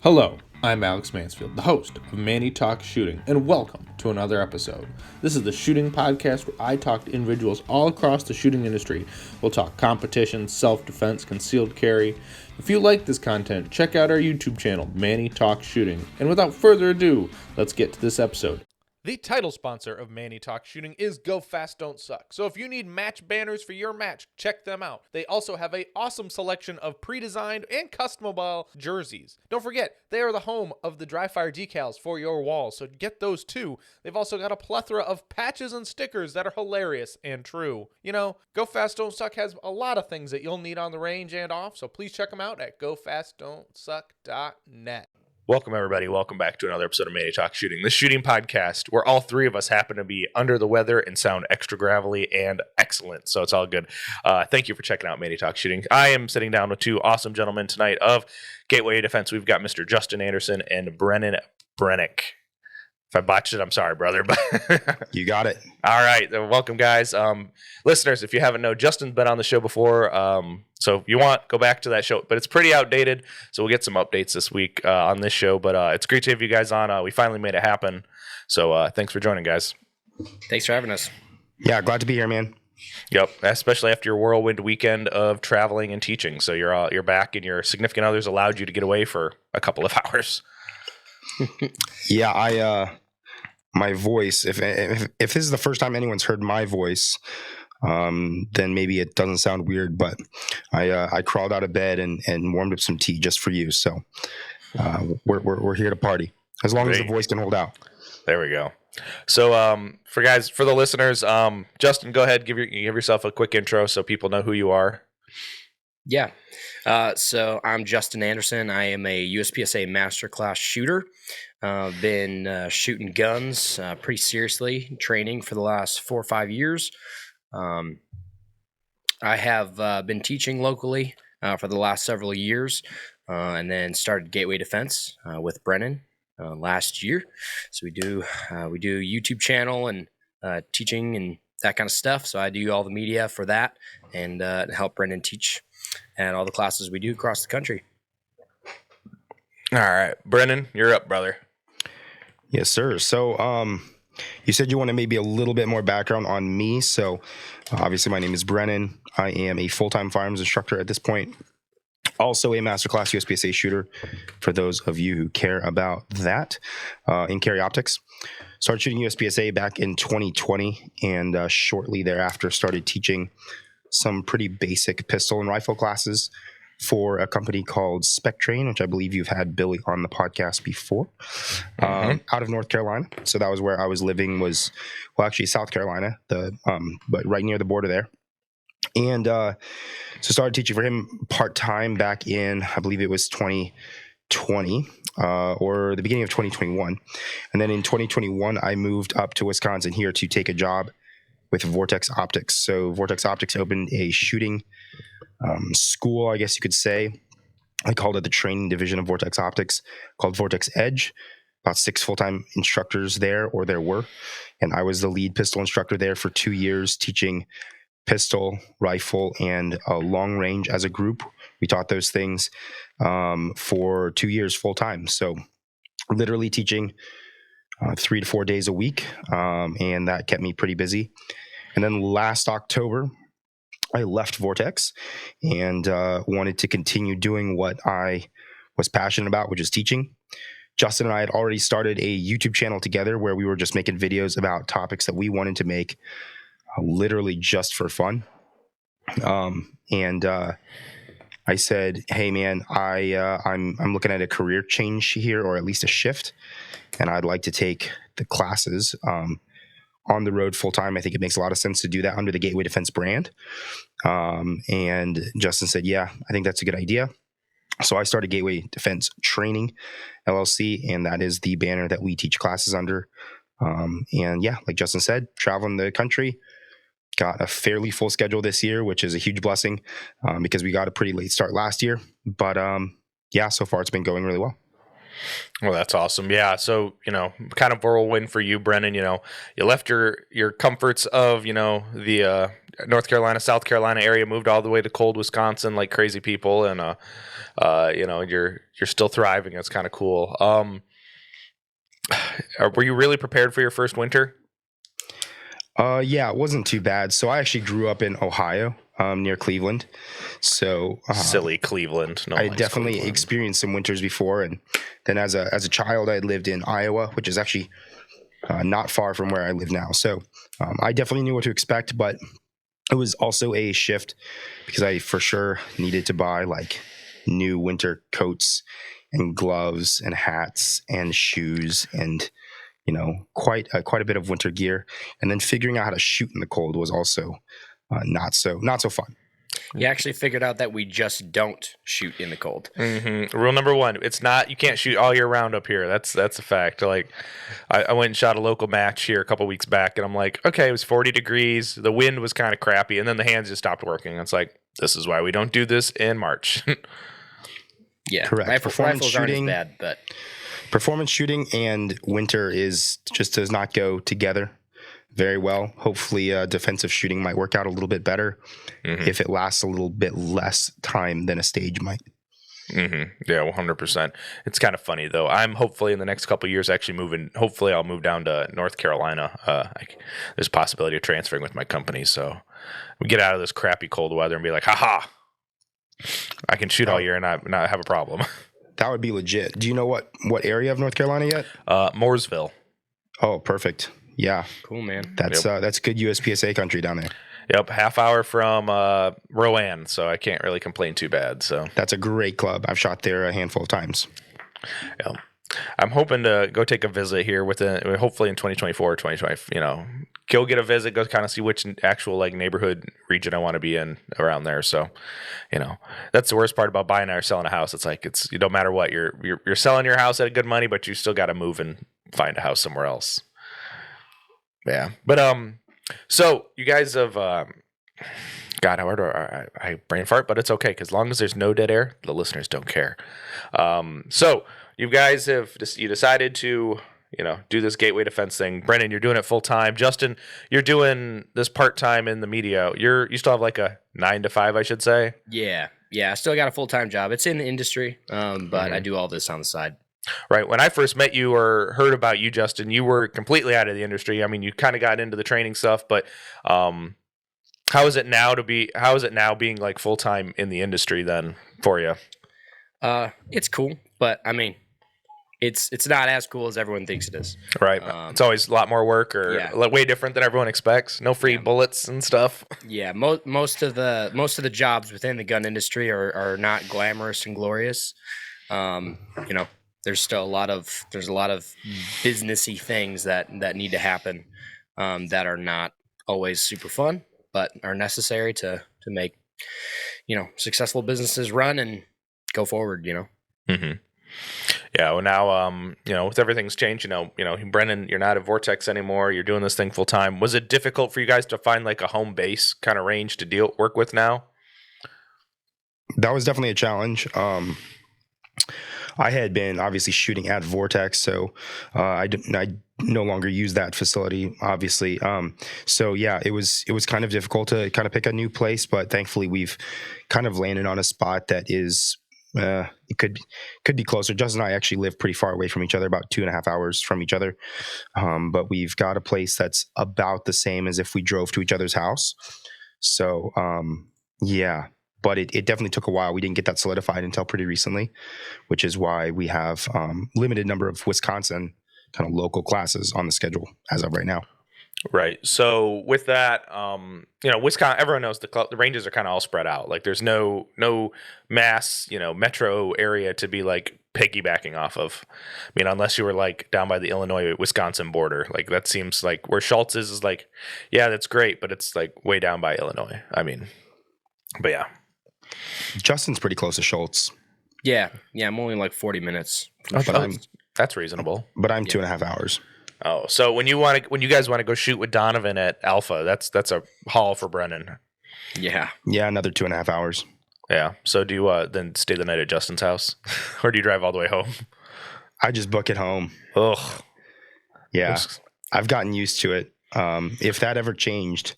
Hello, I'm Alex Mansfield, the host of Manny Talks Shooting, and welcome to another episode. This is the shooting podcast where I talk to individuals all across the shooting industry. We'll talk competition, self-defense, concealed carry. If you like this content, check out our YouTube channel, Manny Talks Shooting. And without further ado, let's get to this episode. The title sponsor of Manny Talks Shooting is Go Fast Don't Suck. So if you need match banners for your match, check them out. They also have an awesome selection of pre-designed and customable jerseys. Don't forget, they are the home of the dry fire decals for your walls, so get those too. They've also got a plethora of patches and stickers that are hilarious and true. You know, Go Fast Don't Suck has a lot of things that you'll need on the range and off, so please check them out at gofastdon'tsuck.net. Welcome, everybody. Welcome back to another episode of Manny Talks Shooting, the shooting podcast where all three of us happen to be under the weather and sound extra gravelly and excellent. So it's all good. Thank you for checking out Manny Talks Shooting. I am sitting down with two awesome gentlemen tonight of Gateway Defense. We've got Mr. Justin Anderson and Brennan Brennick. If I botched it, I'm sorry, brother. But you got it. All right. Welcome, guys. Listeners, if you haven't known, Justin's been on the show before. So if you want, go back to that show. But it's pretty outdated, so we'll get some updates this week on this show. But it's great to have you guys on. We finally made it happen. So thanks for joining, guys. Thanks for having us. Yeah, glad to be here, man. Yep, especially after your whirlwind weekend of traveling and teaching. So you're back, and your significant others allowed you to get away for a couple of hours. Yeah, my voice, if this is the first time anyone's heard my voice, then maybe it doesn't sound weird, but I crawled out of bed and warmed up some tea just for you. So we're here to party as long as the voice can hold out. There we go. So for the listeners, Justin, go ahead, give yourself a quick intro so people know who you are. Yeah. So I'm Justin Anderson. I am a USPSA masterclass shooter. Been shooting guns pretty seriously, training for the last 4 or 5 years. I have been teaching locally for the last several years, and then started Gateway Defense with Brennan last year. So we do YouTube channel and teaching and that kind of stuff. So I do all the media for that and help Brennan teach at all the classes we do across the country. All right, Brennan, you're up, brother. Yes, sir. So you said you wanted maybe a little bit more background on me. So obviously my name is Brennan. I am a full-time firearms instructor at this point. Also a masterclass USPSA shooter for those of you who care about that in carry optics. Started shooting USPSA back in 2020 and shortly thereafter started teaching some pretty basic pistol and rifle classes for a company called Spec Train, which I believe you've had Billy on the podcast before, out of North Carolina. So that was where I was living, actually South Carolina, but right near the border there. And so started teaching for him part-time back in, I believe it was 2020 or the beginning of 2021. And then in 2021, I moved up to Wisconsin here to take a job with Vortex Optics. So Vortex Optics opened a shooting school, I guess you could say. I called it the training division of Vortex Optics, called Vortex Edge. About 6 full-time instructors there were. And I was the lead pistol instructor there for 2 years, teaching pistol, rifle, and long range as a group. We taught those things for 2 years full-time. So literally teaching 3 to 4 days a week, and that kept me pretty busy. And then last October, I left Vortex and wanted to continue doing what I was passionate about, which is teaching. Justin and I had already started a YouTube channel together where we were just making videos about topics that we wanted to make literally just for fun. I said, hey, man, I'm looking at a career change here, or at least a shift. And I'd like to take the classes on the road full time. I think it makes a lot of sense to do that under the Gateway Defense brand. And Justin said, yeah, I think that's a good idea. So I started Gateway Defense Training LLC, and that is the banner that we teach classes under. And yeah, like Justin said, traveling the country. Got a fairly full schedule this year, which is a huge blessing because we got a pretty late start last year. But yeah, so far it's been going really well. Well, that's awesome. Yeah. So, kind of whirlwind for you, Brennan. You left your comforts of, the North Carolina, South Carolina area, moved all the way to cold Wisconsin like crazy people, and you're still thriving. It's kind of cool. Were you really prepared for your first winter? Yeah, it wasn't too bad. So I actually grew up in Ohio, near Cleveland. So Silly Cleveland. No, I definitely experienced some winters before, and then as a child, I had lived in Iowa, which is actually not far from where I live now. So I definitely knew what to expect, but it was also a shift because I for sure needed to buy like new winter coats and gloves and hats and shoes and quite a bit of winter gear. And then figuring out how to shoot in the cold was also not so fun. You actually figured out that we just don't shoot in the cold. Mm-hmm. Rule number one: you can't shoot all year round up here. That's a fact. Like, I went and shot a local match here a couple weeks back, and I'm like, okay, it was 40 degrees. The wind was kind of crappy, and then the hands just stopped working. It's like, this is why we don't do this in March. Yeah, correct. Rifles aren't as bad, but performance shooting and winter does not go together very well. Hopefully, defensive shooting might work out a little bit better if it lasts a little bit less time than a stage might. Mm-hmm. Yeah, 100%. It's kind of funny though. I'm hopefully in the next couple of years actually moving. Hopefully, I'll move down to North Carolina. There's a possibility of transferring with my company, so we get out of this crappy cold weather and be like, haha, I can shoot all year and not have a problem. That would be legit. Do you know what area of North Carolina yet? Mooresville. Oh, perfect. Yeah. Cool, man. That's good USPSA country down there. Yep, half hour from Rowan, so I can't really complain too bad. So that's a great club. I've shot there a handful of times. Yeah, I'm hoping to go take a visit here hopefully in 2024, 2020. Go get a visit, go kind of see which actual like neighborhood region I want to be in around there. So, that's the worst part about buying or selling a house. It's like you don't matter what you're selling your house at a good money, but you still got to move and find a house somewhere else. Yeah, but so you guys have, God, I brain fart, but it's okay because as long as there's no dead air, the listeners don't care. So you guys you decided to, do this gateway defense thing. Brennan, you're doing it full time. Justin, you're doing this part time in the media. You still have like a 9 to 5, I should say. Yeah. I still got a full time job. It's in the industry, but I do all this on the side. Right. When I first met you or heard about you, Justin, you were completely out of the industry. I mean, you kind of got into the training stuff, but how is it now being like full time in the industry then for you? It's cool, but I mean, it's not as cool as everyone thinks it is. Right. It's always a lot more work way different than everyone expects. No free bullets and stuff. Yeah. Most of the jobs within the gun industry are not glamorous and glorious. There's still a lot of businessy things that need to happen that are not always super fun, but are necessary to make successful businesses run and go forward. Mm-hmm. Yeah. Well, now with everything's changed. Brennan, you're not at Vortex anymore. You're doing this thing full time. Was it difficult for you guys to find like a home base kind of range to work with now? That was definitely a challenge. I had been obviously shooting at Vortex, so I no longer use that facility, obviously. So yeah, it was kind of difficult to kind of pick a new place, but thankfully we've kind of landed on a spot that is it could be closer. Justin and I actually live pretty far away from each other, about 2.5 hours from each other, but we've got a place that's about the same as if we drove to each other's house. So yeah. But it definitely took a while. We didn't get that solidified until pretty recently, which is why we have limited number of Wisconsin kind of local classes on the schedule as of right now. Right. So with that, Wisconsin, everyone knows the ranges are kind of all spread out. Like there's no mass, metro area to be like piggybacking off of. I mean, unless you were like down by the Illinois-Wisconsin border, like that seems like where Schultz is like, yeah, that's great, but it's like way down by Illinois. I mean, but yeah. Justin's pretty close to Schultz. Yeah, I'm only like 40 minutes. That's reasonable. But I'm 2.5 hours. Oh, so when you guys want to go shoot with Donovan at Alpha, that's a haul for Brennan. Yeah, another 2.5 hours. Yeah. So do you then stay the night at Justin's house, or do you drive all the way home? I just book it home. Ugh. Yeah, I've gotten used to it. If that ever changed,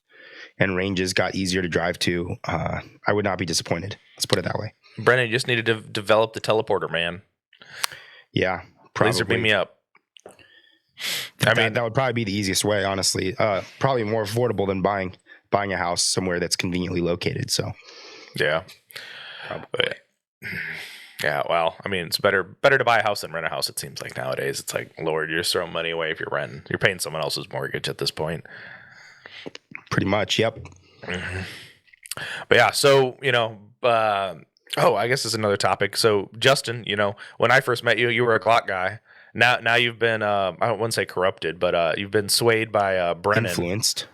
and ranges got easier to drive to, I would not be disappointed. Let's put it that way. Brennan, you just needed to develop the teleporter, man. Yeah, probably. Laser beam me up. That would probably be the easiest way, honestly. Probably more affordable than buying a house somewhere that's conveniently located. So, yeah, probably. Yeah, well, I mean, it's better to buy a house than rent a house. It seems like nowadays, it's like, Lord, you're just throwing money away if you're renting. You're paying someone else's mortgage at this point. Pretty much, yep. Mm-hmm. But yeah, so I guess it's another topic. So Justin, when I first met you, you were a Glock guy. Now you've been I wouldn't say corrupted, but you've been swayed by Brennan. Influenced.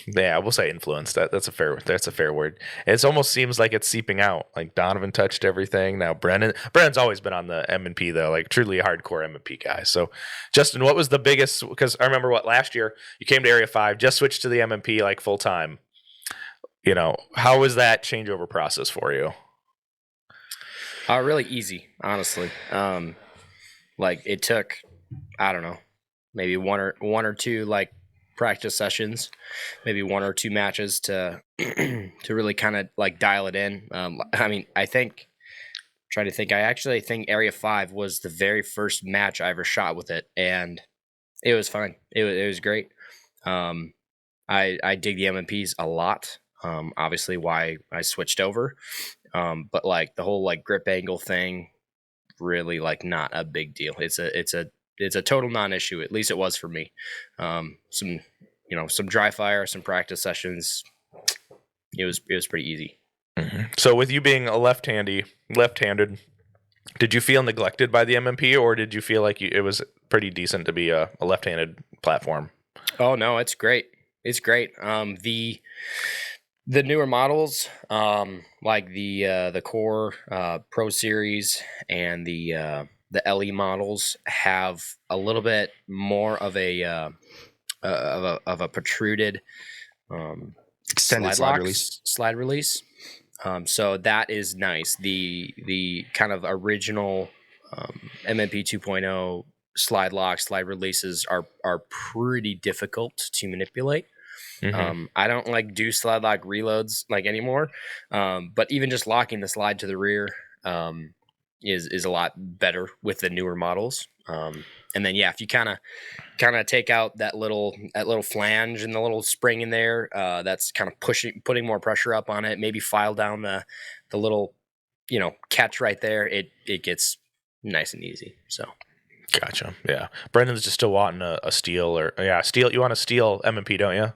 Yeah, we'll say influenced. That's a fair word. It almost seems like it's seeping out. Like Donovan touched everything. Now Brennan's always been on the M&P though, like truly a hardcore M&P guy. So Justin, what was the biggest? Because I remember last year you came to Area 5, just switched to the M&P like full time. How was that changeover process for you? Really easy, honestly. Like it took, I don't know, maybe one or two like practice sessions, maybe one or two matches to to really kind of like dial it in. I mean, I actually think Area 5 was the very first match I ever shot with it, and it was fun. It was great. I dig the MMPs a lot. Obviously why I switched over. But like the whole like grip angle thing, really like not a big deal. It's a total non-issue. At least it was for me. Some dry fire, some practice sessions. It was pretty easy. Mm-hmm. So with you being left-handed, did you feel neglected by the MMP, or did you feel like it was pretty decent to be a left-handed platform? Oh no, it's great. It's great. The newer models, like the Core Pro Series and the LE models, have a little bit more of a protruded extended slide release. So that is nice. The kind of original MMP 2.0 slide releases are pretty difficult to manipulate. Mm-hmm. I don't like do slide lock reloads like anymore, but even just locking the slide to the rear is a lot better with the newer models. And then if you kind of take out that little flange and the little spring in there, that's kind of putting more pressure up on it. Maybe file down the little catch right there. It gets nice and easy. So. Gotcha. Yeah, Brendan's just still wanting a steel steel. You want a steel M&P, don't you?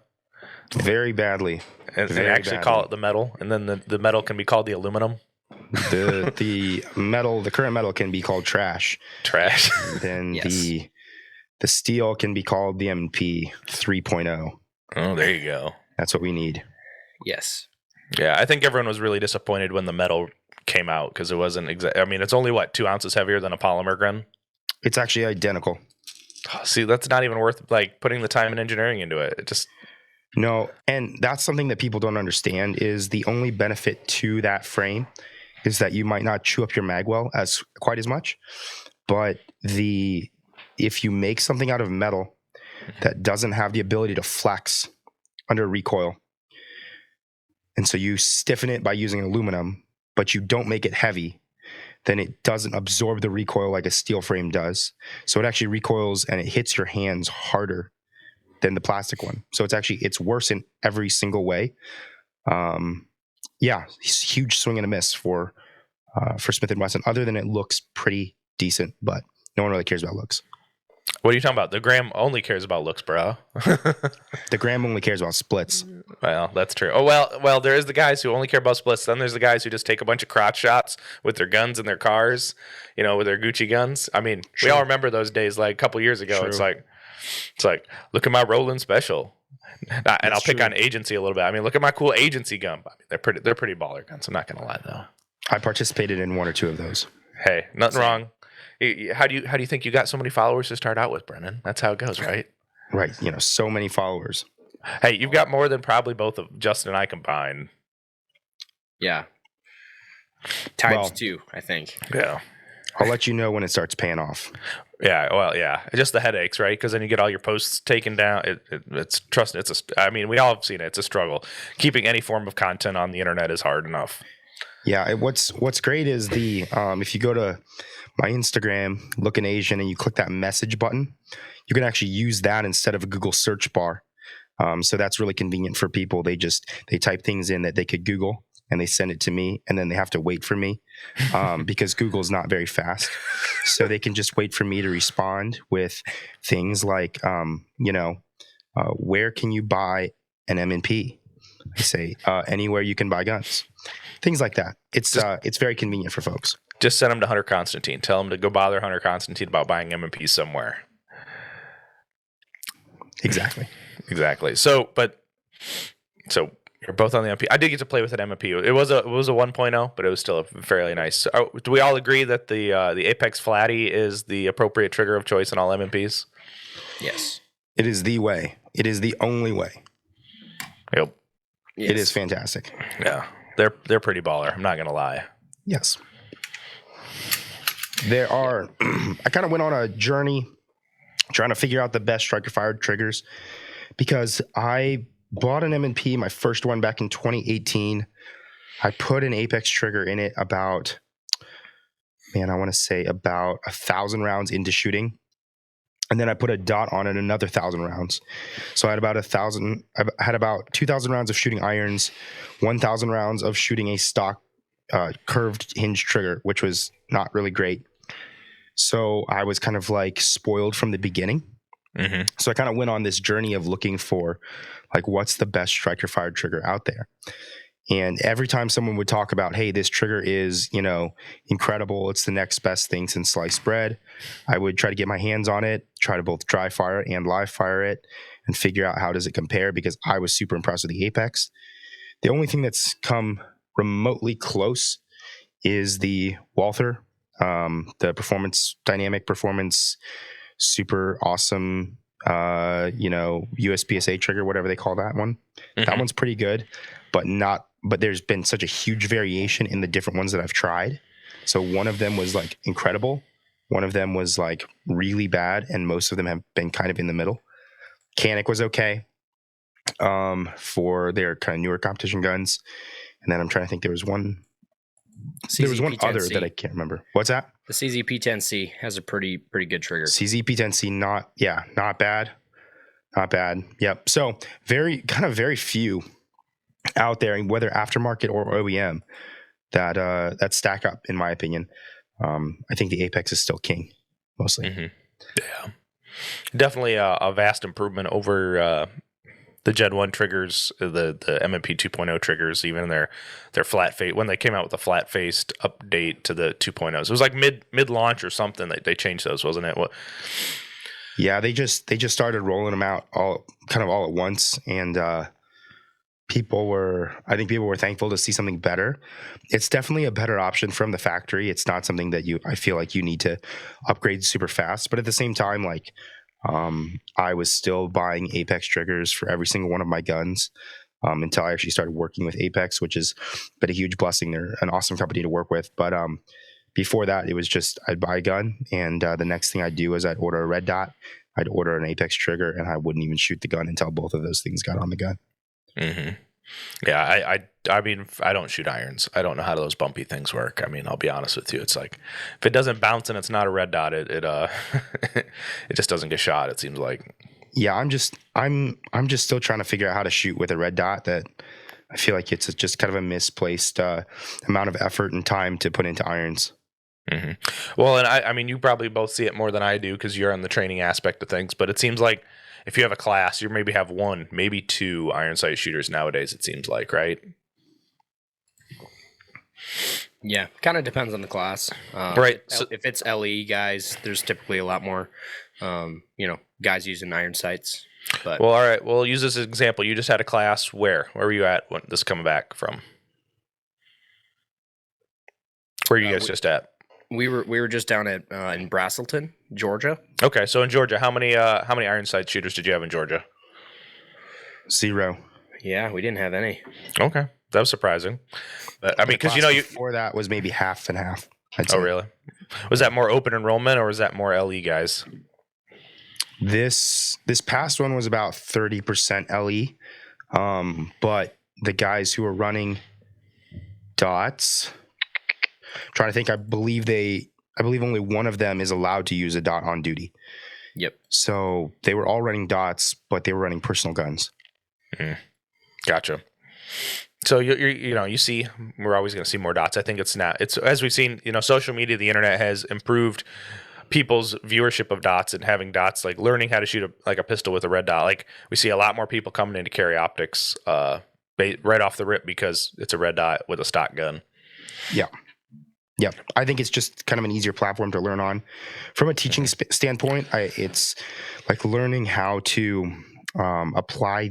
Very badly. And actually call it the metal, and then the metal can be called the aluminum. The metal, the current metal can be called trash. Trash. And then yes. the steel can be called the M&P 3.0. Oh, there you go. That's what we need. Yes. Yeah, I think everyone was really disappointed when the metal came out because it wasn't I mean, it's only 2 ounces heavier than a polymer gun. It's actually identical. See, that's not even worth like putting the time and engineering into it. It just no, and that's something that people don't understand is the only benefit to that frame is that you might not chew up your magwell quite as much. But if you make something out of metal that doesn't have the ability to flex under recoil, and so you stiffen it by using aluminum, but you don't make it heavy, then it doesn't absorb the recoil like a steel frame does. So it actually recoils and it hits your hands harder than the plastic one. So it's worse in every single way. Huge swing and a miss for Smith & Wesson, other than it looks pretty decent, but no one really cares about looks. What are you talking about? The Graham only cares about looks, bro. The Graham only cares about splits. Well, that's true. Oh, well, there is the guys who only care about splits. Then there's the guys who just take a bunch of crotch shots with their guns in their cars, with their Gucci guns. I mean, we all remember those days like a couple years ago. True. It's like, look at my Roland Special. And I'll pick on agency a little bit. I mean, look at my cool agency gun. I mean, they're pretty baller guns. I'm not going to lie, though. I participated in one or two of those. Hey, nothing wrong. How do you think you got so many followers to start out with, Brennan? That's how it goes, right? Right. So many followers. Hey, you've got more than probably both of Justin and I combined. Yeah. Times 2, I think. Yeah. I'll let you know when it starts paying off. Yeah, well, yeah, just the headaches, right? Because then you get all your posts taken down. I mean, we all have seen it. It's a struggle. Keeping any form of content on the internet is hard enough. Yeah, what's great is the if you go to my Instagram, Looking Asian, and you click that message button, you can actually use that instead of a Google search bar. So that's really convenient for people. They type things in that they could Google and they send it to me, and then they have to wait for me because Google's not very fast. So they can just wait for me to respond with things like, where can you buy an M&P? I say anywhere you can buy guns, things like that. It's very convenient for folks. Just send them to Hunter Constantine. Tell them to go bother Hunter Constantine about buying M&P somewhere. Exactly. So you're both on the MP. I did get to play with an MP. It was a 1.0, but it was still fairly nice. Do we all agree that the Apex Flatty is the appropriate trigger of choice in all MMPs? Yes. It is the way. It is the only way. Yep. Yes. It is fantastic. Yeah. They're pretty baller. I'm not gonna lie. Yes. There are. I kind of went on a journey trying to figure out the best striker fired triggers because I bought an M&P, my first one back in 2018. I put an Apex trigger in it about 1,000 rounds into shooting. And then I put a dot on it, another 1,000 rounds. So I had about 2,000 rounds of shooting irons, 1,000 rounds of shooting a stock curved hinge trigger, which was not really great. So I was kind of like spoiled from the beginning. Mm-hmm. So I kind of went on this journey of looking for like, what's the best striker fired trigger out there? And every time someone would talk about, hey, this trigger is, incredible, it's the next best thing since sliced bread, I would try to get my hands on it, try to both dry fire and live fire it and figure out how does it compare, because I was super impressed with the Apex. The only thing that's come remotely close is the Walther, the dynamic performance, super awesome, USPSA trigger, whatever they call that one. Mm-hmm. That one's pretty good, but there's been such a huge variation in the different ones that I've tried. So one of them was like incredible. One of them was like really bad. And most of them have been kind of in the middle. Canic was okay for their kind of newer competition guns. And then I'm trying to think, there was one other that I can't remember. What's that? The CZP-10C has a pretty good trigger. CZP-10C, not bad. Not bad. Yep. So very few out there, whether aftermarket or OEM, that stack up, in my opinion. I think the Apex is still king, mostly. Mm-hmm. Yeah, definitely a vast improvement over the Gen 1 triggers, the M&P 2.0 triggers, even their flat face, when they came out with a flat faced update to the 2.0s. It was like mid launch or something that they changed those, wasn't it? What? Yeah, they just started rolling them out all at once, and people were thankful to see something better. It's definitely a better option from the factory. It's not something that I feel like you need to upgrade super fast, but at the same time, like, I was still buying Apex triggers for every single one of my guns until I actually started working with Apex, which has been a huge blessing. They're an awesome company to work with. But before that, it was just I'd buy a gun, and the next thing I'd do is I'd order a red dot, I'd order an Apex trigger, and I wouldn't even shoot the gun until both of those things got on the gun. Mm-hmm. Yeah, I mean, I don't shoot irons. I don't know how those bumpy things work. I mean, I'll be honest with you. It's like if it doesn't bounce and it's not a red dot, it it just doesn't get shot. It seems like. Yeah, I'm just still trying to figure out how to shoot with a red dot. That I feel like it's just kind of a misplaced amount of effort and time to put into irons. Mm-hmm. Well, and I mean, you probably both see it more than I do because you're on the training aspect of things. But it seems like if you have a class, you maybe have one, maybe two iron sight shooters nowadays, it seems like, right? Yeah, kind of depends on the class. Right. If it's LE guys, there's typically a lot more, guys using iron sights. But well, all right. We'll use this as an example. You just had a class. Where were you at when this coming back from? Where are you guys just at? We were just down at in Braselton, Georgia. Okay, so in Georgia, how many iron sight shooters did you have in Georgia? 0. Yeah, we didn't have any. Okay, that was surprising. But, I mean, because before that was maybe half and half. I'd Oh, say. really? Was that more open enrollment or was that more LE guys? This past one was about 30% LE, but the guys who are running dots, I'm trying to think, I believe only one of them is allowed to use a dot on duty. Yep. So they were all running dots, but they were running personal guns. Gotcha. So you see, we're always going to see more dots. I think it's as we've seen, social media, the internet has improved people's viewership of dots and having dots, like learning how to shoot a pistol with a red dot. Like we see a lot more people coming in to carry optics right off the rip because it's a red dot with a stock gun. Yeah. Yeah. I think it's just kind of an easier platform to learn on. From a teaching standpoint, it's like learning how to apply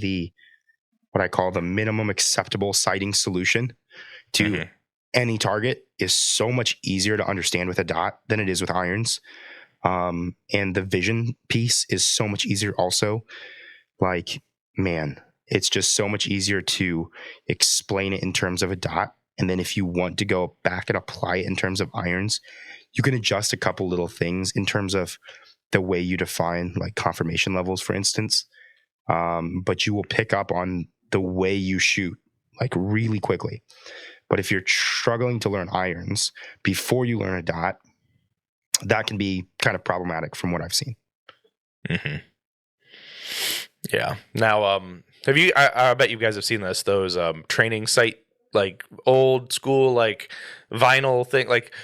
what I call the minimum acceptable sighting solution to any target is so much easier to understand with a dot than it is with irons. And the vision piece is so much easier also. Like, man, it's just so much easier to explain it in terms of a dot. And then if you want to go back and apply it in terms of irons, you can adjust a couple little things in terms of the way you define like confirmation levels, for instance. But you will pick up on the way you shoot like really quickly. But if you're struggling to learn irons before you learn a dot, that can be kind of problematic from what I've seen. Yeah. Now, have you? I bet you guys have seen those training site, like old school, like vinyl thing. Like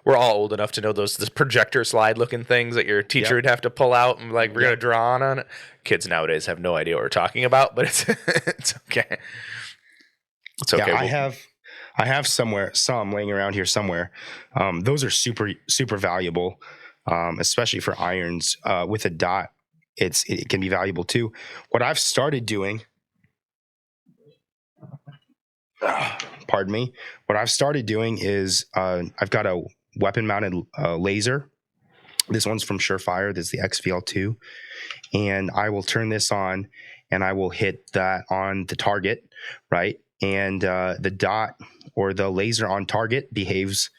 we're all old enough to know this projector slide looking things that your teacher would have to pull out and like we're gonna draw on it. Kids nowadays have no idea what we're talking about, but it's okay. It's okay. Yeah, I have some laying around here somewhere. Those are super, super valuable, especially for irons. With a dot, it can be valuable too. What I've started doing, pardon me, what I've started doing is I've got a weapon-mounted laser. This one's from Surefire. This is the XVL2. And I will turn this on and I will hit that on the target, right? And the dot or the laser on target behaves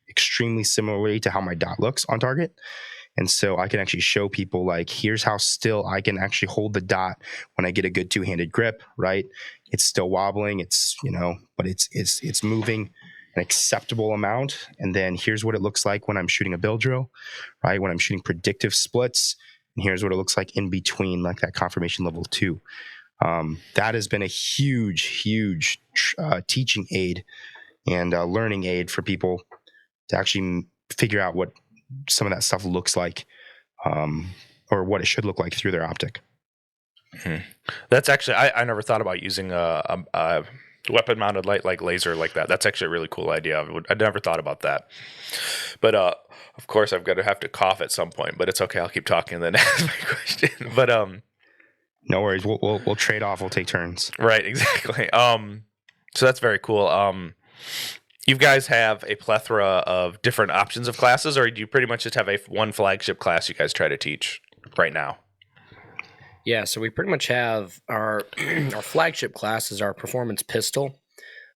extremely similarly to how my dot looks on target. And so I can actually show people like, here's how still I can actually hold the dot when I get a good two-handed grip, right? It's still wobbling, but it's moving an acceptable amount. And then here's what it looks like when I'm shooting a bill drill, right? When I'm shooting predictive splits. And here's what it looks like in between, like that confirmation level 2. That has been a huge teaching aid and learning aid for people to actually figure out what some of that stuff looks like, or what it should look like through their optic. That's actually, I never thought about using a weapon-mounted light like laser like that. That's actually a really cool idea. I never thought about that. But of course, I'm gonna have to cough at some point. But it's okay. I'll keep talking and then ask my question. But no worries. We'll trade off. We'll take turns. Right. Exactly. So that's very cool. You guys have a plethora of different options of classes, or do you pretty much just have one flagship class you guys try to teach right now? Yeah, so we pretty much have our flagship class is our performance pistol.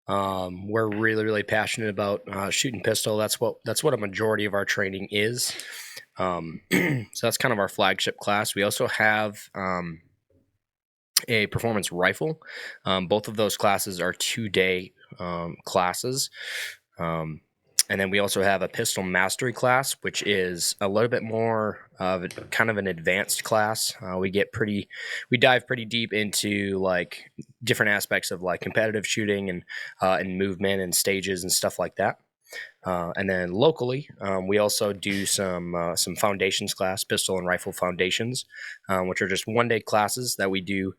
We're really, really passionate about shooting pistol. That's what a majority of our training is. So that's kind of our flagship class. We also have a performance rifle. Both of those classes are 2-day classes. And then we also have a pistol mastery class, which is a little bit more of kind of an advanced class. We dive pretty deep into like different aspects of like competitive shooting and movement and stages and stuff like that. And then locally, we also do some foundations class, pistol and rifle foundations, which are just 1-day classes that we do.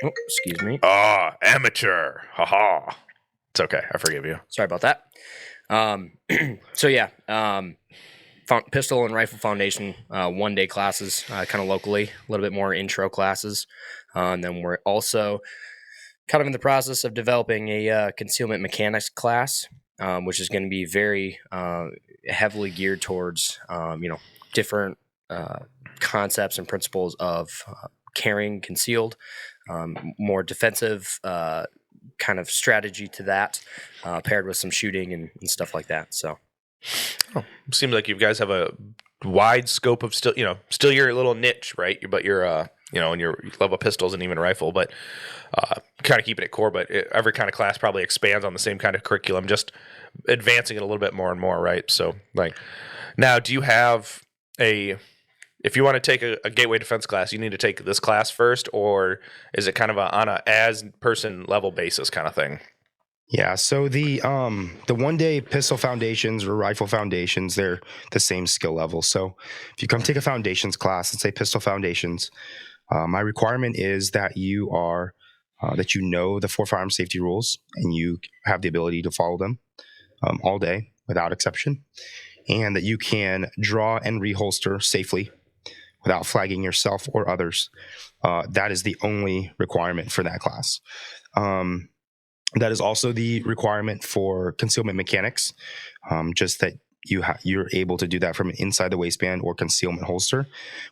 Excuse me. Amateur. Haha. It's okay. I forgive you. Sorry about that. So yeah, pistol and rifle foundation, 1-day classes, kind of locally, a little bit more intro classes. And then we're also kind of in the process of developing a concealment mechanics class, which is going to be very heavily geared towards, different concepts and principles of carrying concealed, more defensive kind of strategy to that, paired with some shooting and stuff like that. So, Seems like you guys have a wide scope of still your little niche, right? But you're and you love pistols and even rifle, but kind of keeping it core. But every kind of class probably expands on the same kind of curriculum, just advancing it a little bit more and more, right? So, like, now, do you have if you want to take a gateway defense class, you need to take this class first, or is it kind of on a as person level basis kind of thing? Yeah, so the 1-day pistol foundations or rifle foundations, they're the same skill level. So if you come take a foundations class, let's say pistol foundations, my requirement is that you know the 4 firearm safety rules and you have the ability to follow them all day without exception, and that you can draw and reholster safely without flagging yourself or others. That is the only requirement for that class. That is also the requirement for concealment mechanics, just that you're able to do that from an inside the waistband or concealment holster,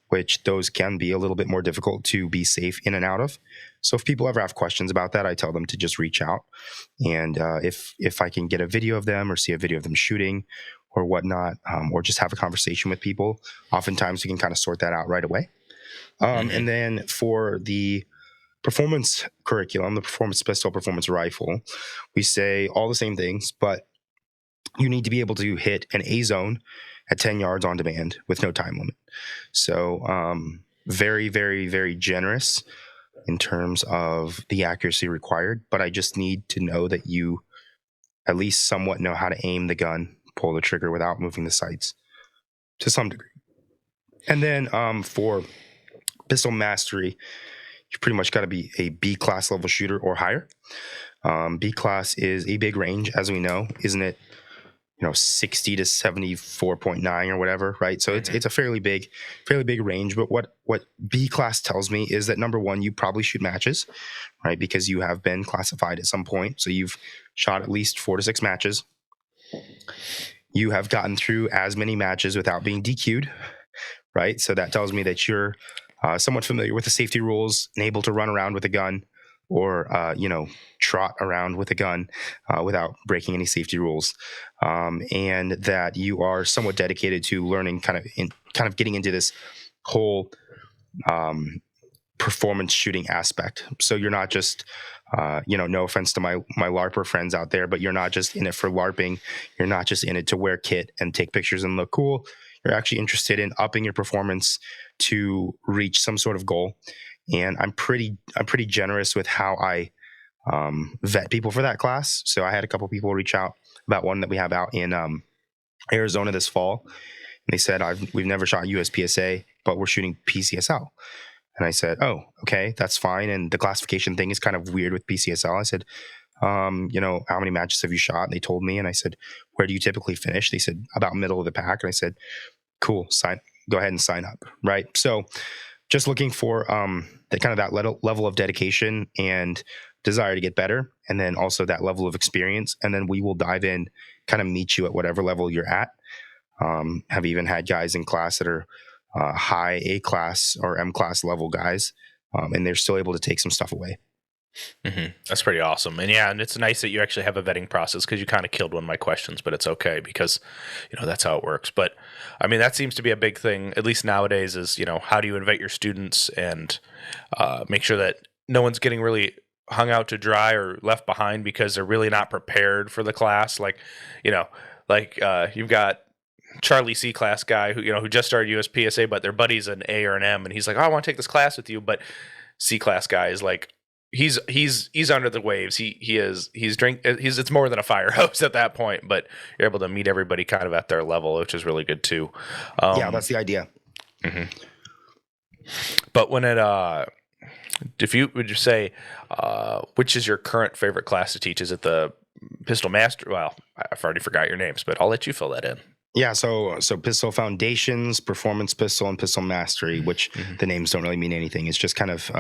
which those can be a little bit more difficult to be safe in and out of. So if people ever have questions about that, I tell them to just reach out. And if I can get a video of them or see a video of them shooting or whatnot, or just have a conversation with people, oftentimes we can kind of sort that out right away. And then for the performance curriculum, the performance pistol, performance rifle, we say all the same things, but you need to be able to hit an A zone at 10 yards on demand with no time limit. So very, very, very generous in terms of the accuracy required, but I just need to know that you at least somewhat know how to aim the gun, pull the trigger without moving the sights to some degree. And then for pistol mastery, you pretty much got to be a B class level shooter or higher. B class is a big range, as we know, isn't it? 60 to 74.9 or whatever, right? So it's a fairly big range. But what B class tells me is that, number one, you probably shoot matches, right? Because you have been classified at some point. So you've shot at least 4 to 6 matches. You have gotten through as many matches without being DQ'd, right? So that tells me that you're somewhat familiar with the safety rules and able to run around with a gun or, trot around with a gun without breaking any safety rules. And that you are somewhat dedicated to learning, kind of getting into this whole performance shooting aspect. So you're not just, no offense to my LARPer friends out there, but you're not just in it for LARPing. You're not just in it to wear kit and take pictures and look cool. You're actually interested in upping your performance to reach some sort of goal. And I'm pretty generous with how I vet people for that class. So I had a couple people reach out about one that we have out in Arizona this fall. And they said, we've never shot USPSA, but we're shooting PCSL. And I said, oh, okay, that's fine. And the classification thing is kind of weird with PCSL. I said, how many matches have you shot? And they told me, and I said, where do you typically finish? They said, about middle of the pack. And I said, cool, go ahead and sign up. Right. So just looking for that level of dedication and desire to get better. And then also that level of experience. And then we will dive in, kind of meet you at whatever level you're at. Have even had guys in class that are high A class or M class level guys. And they're still able to take some stuff away. Mm-hmm. That's pretty awesome. And it's nice that you actually have a vetting process, because you kind of killed one of my questions, but it's okay because, that's how it works. But I mean, that seems to be a big thing, at least nowadays, is, how do you invite your students and make sure that no one's getting really hung out to dry or left behind because they're really not prepared for the class. You've got Charlie C class guy who just started USPSA, but their buddy's an A or an M, and he's like, oh, I want to take this class with you. But C class guy is like, he's under the waves. It's more than a fire hose at that point, but you're able to meet everybody kind of at their level, which is really good too. Yeah, that's the idea. Mm-hmm. But when would you say, which is your current favorite class to teach? Is it the Pistol Master? Well, I've already forgot your names, but I'll let you fill that in. Yeah, so Pistol Foundations, Performance Pistol, and Pistol Mastery, which the names don't really mean anything. It's just kind of,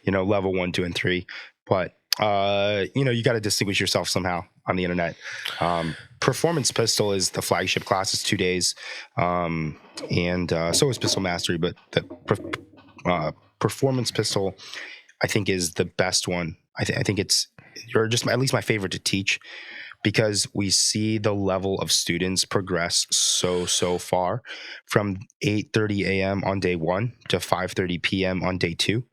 level 1, 2, and 3. But, you got to distinguish yourself somehow on the internet. Performance Pistol is the flagship class. It's 2 days. And so is Pistol Mastery. But the Performance Pistol, I think, is the best one. I think it's or just at least my favorite to teach, because we see the level of students progress so far from 8:30 a.m. on day 1 to 5:30 p.m. on day 2.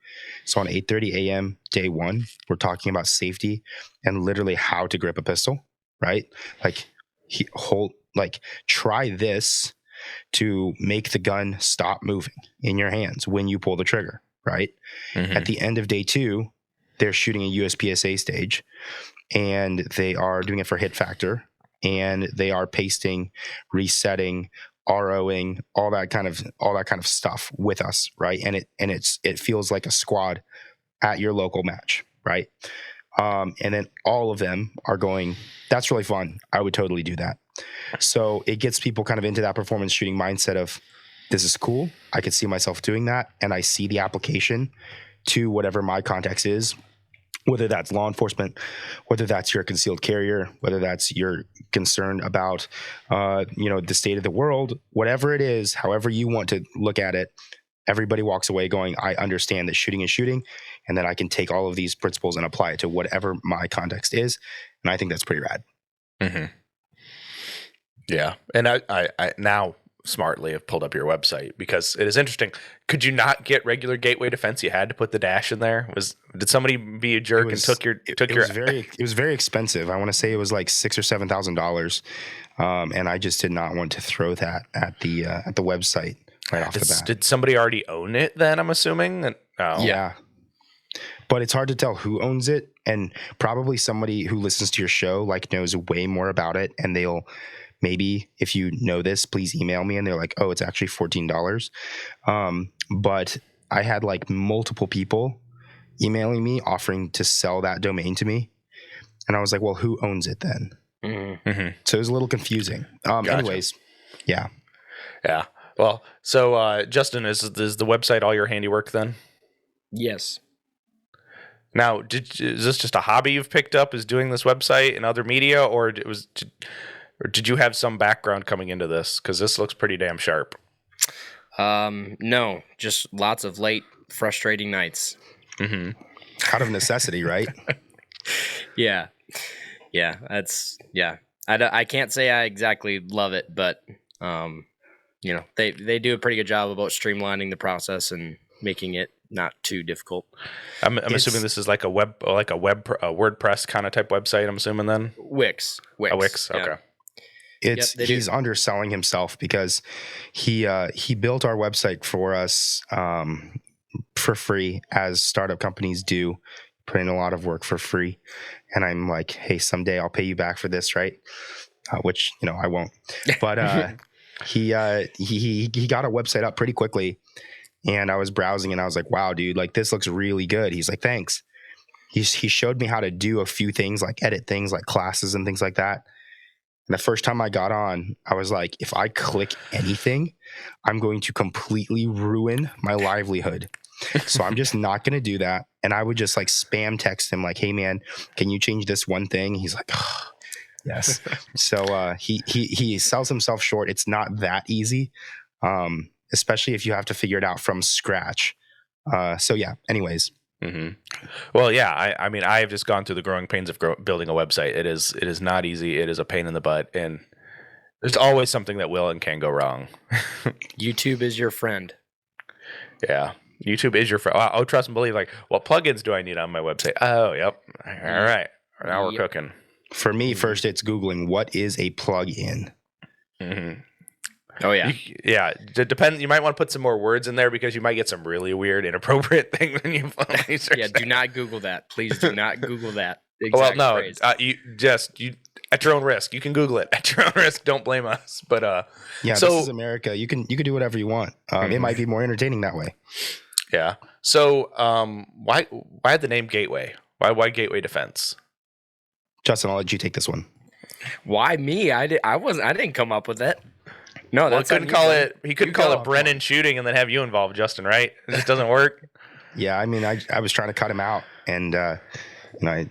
So on 8:30 a.m. day 1, we're talking about safety and literally how to grip a pistol, right? Like try this to make the gun stop moving in your hands when you pull the trigger, right? At the end of day 2, they're shooting a USPSA stage, and they are doing it for hit factor, and they are pasting, resetting, ROing, all that kind of stuff with us, right? And it feels like a squad at your local match, right? And then all of them are going, that's really fun. I would totally do that. So it gets people kind of into that performance shooting mindset of, this is cool. I could see myself doing that. And I see the application to whatever my context is, whether that's law enforcement, whether that's your concealed carrier, whether that's you're concerned about, the state of the world, whatever it is, however you want to look at it. Everybody walks away going, I understand that shooting is shooting, and then I can take all of these principles and apply it to whatever my context is. And I think that's pretty rad. Mm-hmm. Yeah. And I now smartly have pulled up your website because it is interesting. Could you not get regular gateway defense? You had to put the dash in there. Did somebody be a jerk and took your? It was very expensive. I want to say it was like $6,000 or $7,000, and I just did not want to throw that at the website. Right off the bat. Did somebody already own it then, I'm assuming? Yeah. But it's hard to tell who owns it, and probably somebody who listens to your show knows way more about it, and they'll maybe, if you know this, please email me, and they're like, oh, it's actually $14. But I had multiple people emailing me offering to sell that domain to me, and I was like, well, who owns it then? Mm-hmm. So it was a little confusing. Gotcha. Anyways, yeah. Well, so Justin, is the website all your handiwork then? Yes. Now, is this just a hobby you've picked up, is doing this website and other media, or did you have some background coming into this? Because this looks pretty damn sharp. No, just lots of late, frustrating nights. Mm-hmm. Out of necessity, right? Yeah. I can't say I exactly love it, but they do a pretty good job about streamlining the process and making it not too difficult. I'm assuming this is like a WordPress kind of type website. I'm assuming then Wix. Wix. Yeah. Okay. He's underselling himself because he built our website for us for free, as startup companies do, put in a lot of work for free. And I'm like, hey, someday I'll pay you back for this, right? Which I won't. But he got a website up pretty quickly, and I was browsing and I was like, wow, dude, this looks really good. He's like, thanks. He showed me how to do a few things, edit things like classes and things like that. And the first time I got on, I was like, if I click anything, I'm going to completely ruin my livelihood. So I'm just not going to do that. And I would just spam text him hey man, can you change this one thing? He's like, oh, yes. So he sells himself short. It's not that easy, especially if you have to figure it out from scratch. So yeah, anyways. Mm-hmm. Well, yeah, I mean, I have just gone through the growing pains of building a website. It is not easy. It is a pain in the butt, and there's always something that will and can go wrong. YouTube is your friend. Yeah, YouTube is your friend. Oh, trust and believe. What plugins do I need on my website? Oh, yep. All right, now we're cooking. For me, first it's Googling what is a plug-in. Mm-hmm. Oh yeah, It depends. You might want to put some more words in there because you might get some really weird, inappropriate things when you search. Yeah, do not Google that. Please do not Google that. Well, no, you at your own risk. You can Google it at your own risk. Don't blame us. But yeah, so, this is America. You can do whatever you want. It might be more entertaining that way. Yeah. So why the name Gateway? Why Gateway Defense? Justin, I'll let you take this one. Why me? I didn't come up with it. No, he couldn't call it Brennan Shooting and then have you involved, Justin, right? It just doesn't work. Yeah, I mean, I was trying to cut him out, and I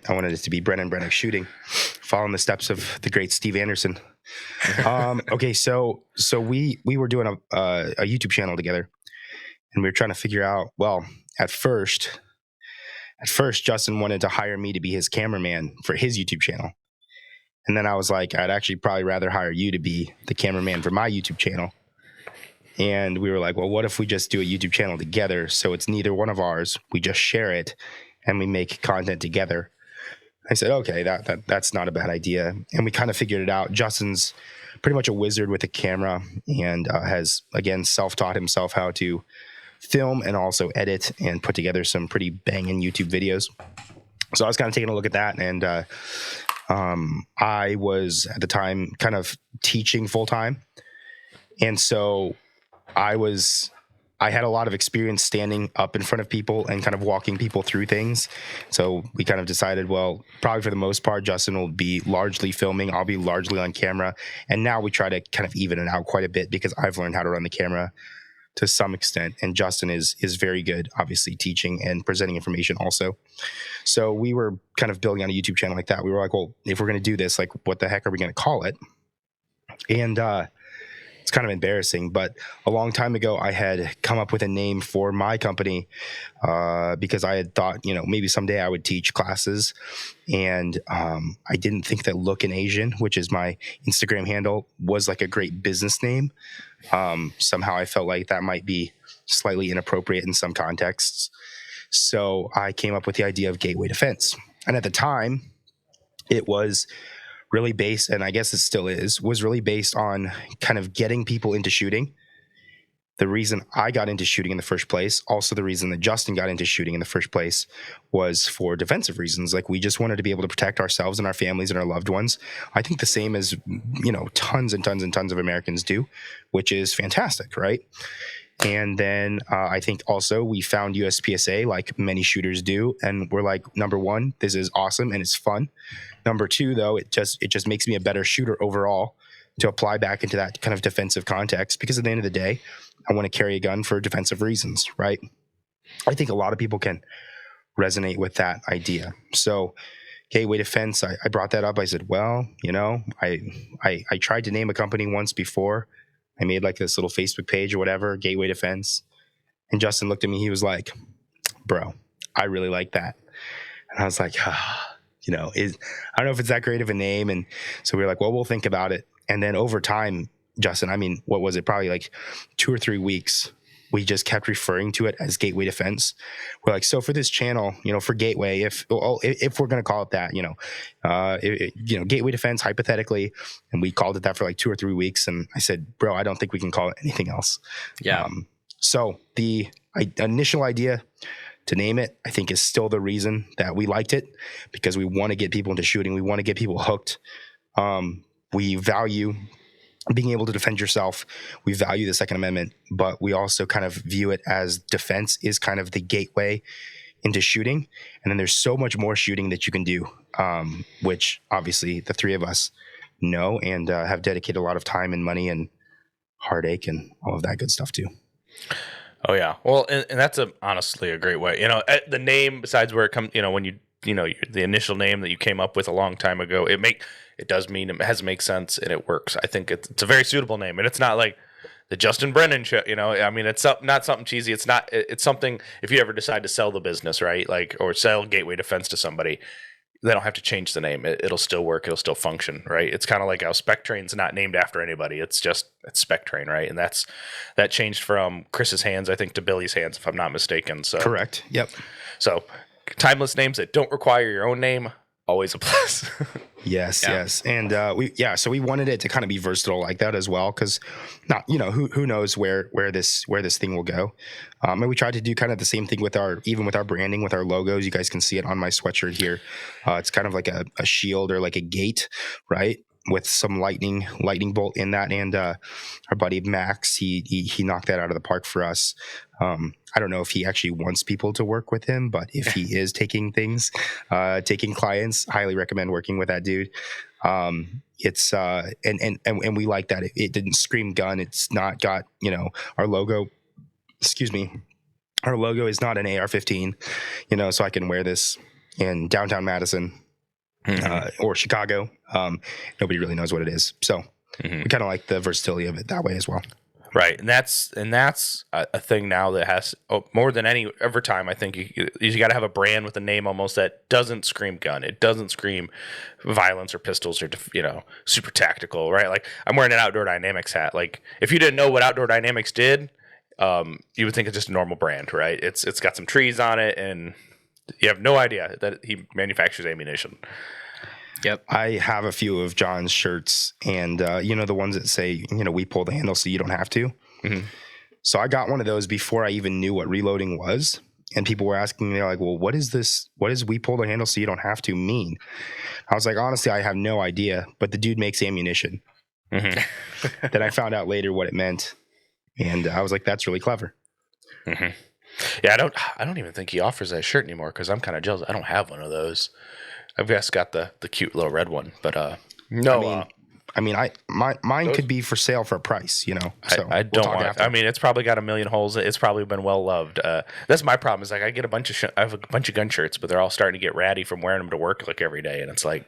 wanted it to be Brennan Shooting, following the steps of the great Steve Anderson. Okay, so we were doing a YouTube channel together, and we were trying to figure out. Well, at first, At first, Justin wanted to hire me to be his cameraman for his YouTube channel. And then I was like, I'd actually probably rather hire you to be the cameraman for my YouTube channel. And we were like, well, what if we just do a YouTube channel together? So it's neither one of ours. We just share it and we make content together. I said, okay, that's not a bad idea. And we kind of figured it out. Justin's pretty much a wizard with a camera and has, again, self-taught himself how to film and also edit and put together some pretty banging YouTube videos. So I was kind of taking a look at that. And I was at the time kind of teaching full time. And so I had a lot of experience standing up in front of people and kind of walking people through things. So we kind of decided, well, probably for the most part, Justin will be largely filming. I'll be largely on camera. And now we try to kind of even it out quite a bit because I've learned how to run the camera to some extent. And Justin is very good, obviously, teaching and presenting information also. So we were kind of building on a YouTube channel like that. We were like, well, if we're going to do this, like, what the heck are we going to call it? And it's kind of embarrassing, but a long time ago, I had come up with a name for my company because I had thought, maybe someday I would teach classes. And I didn't think that Look in Asian, which is my Instagram handle, was like a great business name. Somehow I felt like that might be slightly inappropriate in some contexts. So I came up with the idea of Gateway Defense. And at the time, it was really based, and I guess it still is, was really based on kind of getting people into shooting. The reason I got into shooting in the first place, also the reason that Justin got into shooting in the first place, was for defensive reasons. Like, we just wanted to be able to protect ourselves and our families and our loved ones. I think the same as, tons and tons and tons of Americans do, which is fantastic, right? And then I think also we found USPSA like many shooters do. And we're like, number one, this is awesome and it's fun. Number two, though, it just makes me a better shooter overall to apply back into that kind of defensive context, because at the end of the day, I want to carry a gun for defensive reasons, right? I think a lot of people can resonate with that idea. So Gateway Defense, I brought that up. I said, well, I tried to name a company once before. I made like this little Facebook page or whatever, Gateway Defense. And Justin looked at me. He was like, bro, I really like that. And I was like, I don't know if it's that great of a name. And so we were like, well, we'll think about it. And then over time, Justin, what was it? Probably like 2 or 3 weeks, we just kept referring to it as Gateway Defense. We're like, so for this channel, for Gateway, if we're going to call it that, Gateway Defense, hypothetically, and we called it that for like 2 or 3 weeks. And I said, bro, I don't think we can call it anything else. Yeah. So the initial idea to name it, I think, is still the reason that we liked it, because we want to get people into shooting. We want to get people hooked. We value being able to defend yourself. We value the Second Amendment, but we also kind of view it as defense is kind of the gateway into shooting. And then there's so much more shooting that you can do, which obviously the three of us know and have dedicated a lot of time and money and heartache and all of that good stuff too. Oh yeah. Well, and that's honestly a great way, the name, besides where it comes, when the initial name that you came up with a long time ago, it does mean it has to make sense and it works. I think it's a very suitable name, and it's not like the Justin Brennan show, it's not something cheesy. It's something, if you ever decide to sell the business, right? Like, or sell Gateway Defense to somebody, they don't have to change the name. It'll still work. It'll still function, right? It's kind of like how Spec Train's not named after anybody. It's Spec Train, right? And that changed from Chris's hands, I think, to Billy's hands, if I'm not mistaken. So correct. Yep. So timeless names that don't require your own name, always a plus. Yes. And so we wanted it to kind of be versatile like that as well, because who knows where this thing will go. And we tried to do kind of the same thing with our branding, with our logos. You guys can see it on my sweatshirt here. It's kind of like a shield or like a gate, right? With some lightning bolt in that. And our buddy Max, he knocked that out of the park for us. I don't know if he actually wants people to work with him, but if he is taking clients, highly recommend working with that dude. It's and we like that. It didn't scream gun. It's not got, our logo, our logo is not an AR-15, so I can wear this in downtown Madison. Or Chicago. Nobody really knows what it is. So we kind of like the versatility of it that way as well. Right, and that's a thing now that has more than any ever time. I think you got to have a brand with a name almost that doesn't scream gun. It doesn't scream violence or pistols or super tactical. Right, like I'm wearing an Outdoor Dynamics hat. Like if you didn't know what Outdoor Dynamics did, you would think it's just a normal brand. Right, it's got some trees on it, and you have no idea that he manufactures ammunition. Yep. I have a few of John's shirts, and the ones that say, we pull the handle so you don't have to. Mm-hmm. So I got one of those before I even knew what reloading was. And people were asking me, they're like, well, what is this? What does we pull the handle so you don't have to mean? I was like, honestly, I have no idea, but the dude makes ammunition. Mm-hmm. Then I found out later what it meant. And I was like, that's really clever. Mm-hmm. Yeah, I don't even think he offers that shirt anymore because I'm kind of jealous. I don't have one of those. I've just got the cute little red one, but no. Mine could be for sale for a price, So I don't want it. I mean, it's probably got a million holes. It's probably been well loved. That's my problem. Is like I get I have a bunch of gun shirts, but they're all starting to get ratty from wearing them to work like every day, and it's like,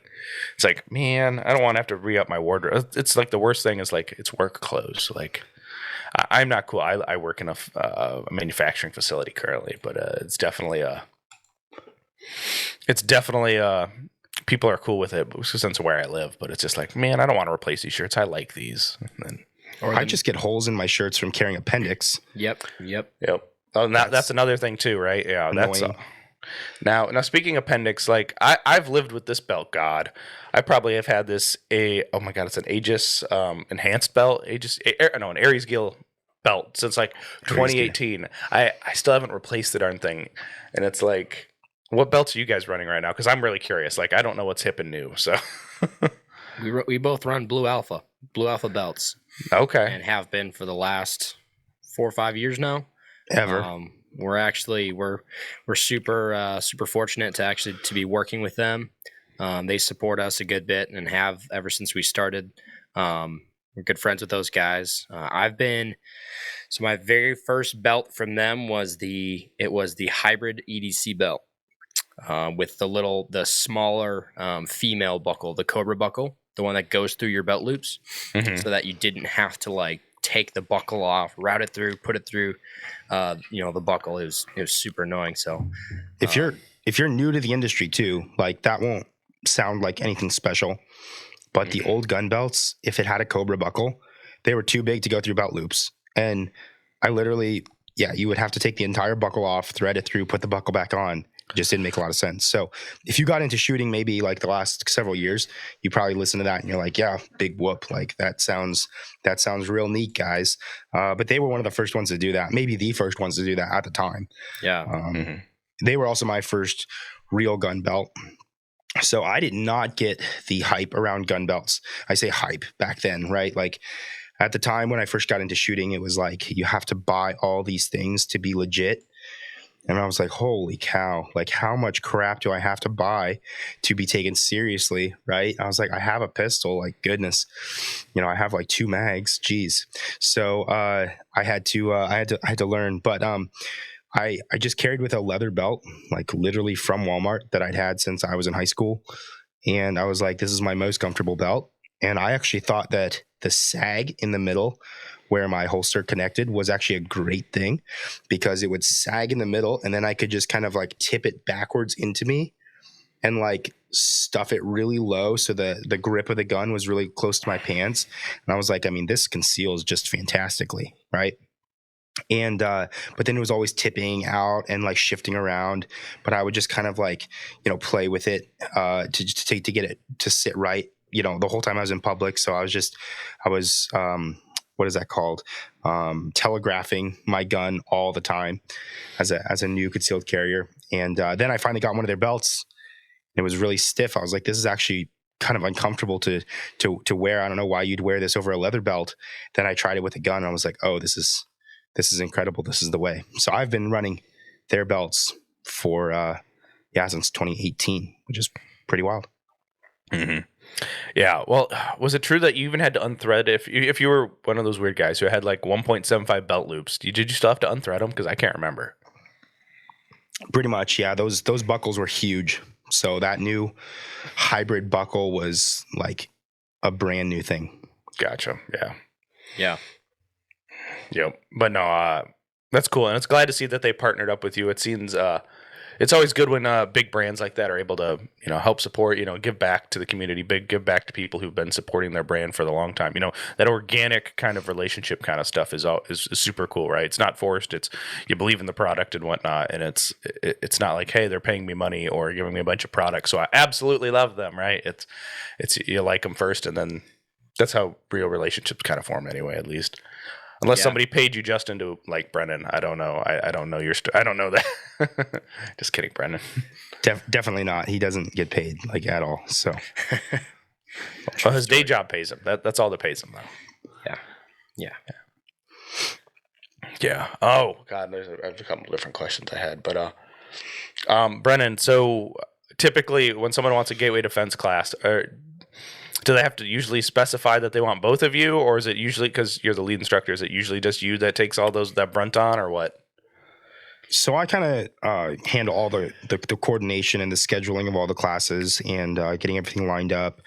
man, I don't want to have to re up my wardrobe. It's like the worst thing is like it's work clothes. Like I'm not cool. I work in a manufacturing facility currently, but it's definitely people are cool with it since where I live, but it's just like, man, I don't want to replace these shirts. I like these. I just get holes in my shirts from carrying appendix. Yep. Oh, and that's another thing too, right? Yeah, annoying. That's now speaking of appendix, like I've lived with this belt. God, I probably have had this oh my God, it's an Aegis enhanced belt, an Aries Gill belt since like 2018. I still haven't replaced the darn thing, and it's like. What belts are you guys running right now? Because I'm really curious. Like, I don't know what's hip and new. So we both run Blue Alpha belts. Okay. And have been for the last 4 or 5 years now. Ever. We're super fortunate to be working with them. They support us a good bit and have ever since we started. We're good friends with those guys. So my very first belt from them was the hybrid EDC belt. With the smaller female buckle, the Cobra buckle, the one that goes through your belt loops, so that you didn't have to like take the buckle off, route it through, put it through, the buckle. It was super annoying. So if you're new to the industry too, like that won't sound like anything special, but the old gun belts, if it had a Cobra buckle, they were too big to go through belt loops, and I literally, you would have to take the entire buckle off, thread it through, put the buckle back on. Just didn't make a lot of sense. So if you got into shooting maybe like the last several years, you probably listen to that and you're like, yeah, big whoop. Like that sounds real neat, guys. But they were one of the first ones to do that. Maybe the first ones to do that at the time. Yeah. They were also my first real gun belt. So I did not get the hype around gun belts. I say hype back then, right? Like at the time when I first got into shooting, it was like, you have to buy all these things to be legit. And I was like, holy cow, like how much crap do I have to buy to be taken seriously, right? I was like, I have a pistol, like goodness, I have like 2 mags, geez. So I had to learn, but I just carried with a leather belt, like literally from Walmart that I'd had since I was in high school. And I was like, this is my most comfortable belt. And I actually thought that the sag in the middle where my holster connected was actually a great thing because it would sag in the middle and then I could just kind of like tip it backwards into me and like stuff it really low. So the grip of the gun was really close to my pants. And I was like, I mean, this conceals just fantastically. Right. And, but then it was always tipping out and like shifting around, but I would just kind of like, play with it, to get it to sit right, the whole time I was in public. So I was, what is that called? Telegraphing my gun all the time as a new concealed carrier. And then I finally got one of their belts. It was really stiff. I was like, this is actually kind of uncomfortable to wear. I don't know why you'd wear this over a leather belt. Then I tried it with a gun. And I was like, oh, this is incredible. This is the way. So I've been running their belts for since 2018, which is pretty wild. Mm-hmm. Yeah. Well, was it true that you even had to unthread if you were one of those weird guys who had like 1.75 belt loops? Did you still have to unthread them? Because I can't remember. Pretty much, yeah. Those buckles were huge. So that new hybrid buckle was like a brand new thing. Gotcha. Yeah. Yeah. Yep. But no, that's cool, and it's glad to see that they partnered up with you. It seems it's always good when big brands like that are able to, help support, give back to the community, give back to people who've been supporting their brand for the long time. That organic kind of relationship kind of stuff is super cool, right? It's not forced. It's you believe in the product and whatnot, and it's not like, hey, they're paying me money or giving me a bunch of products, so I absolutely love them, right? It's you like them first, and then that's how real relationships kind of form anyway, at least. Unless somebody paid you, Justin, to like Brennan. I don't know. I don't know I don't know that. Just kidding, Brennan. Definitely not. He doesn't get paid like at all. So well, his day job pays him. That's all that pays him, though. Yeah. Oh God, there's a couple different questions I had, but Brennan. So typically, when someone wants a gateway defense class, do they have to usually specify that they want both of you, or is it usually, because you're the lead instructor, is it usually just you that takes all that brunt on, or what? So I kind of handle all the coordination and the scheduling of all the classes and getting everything lined up.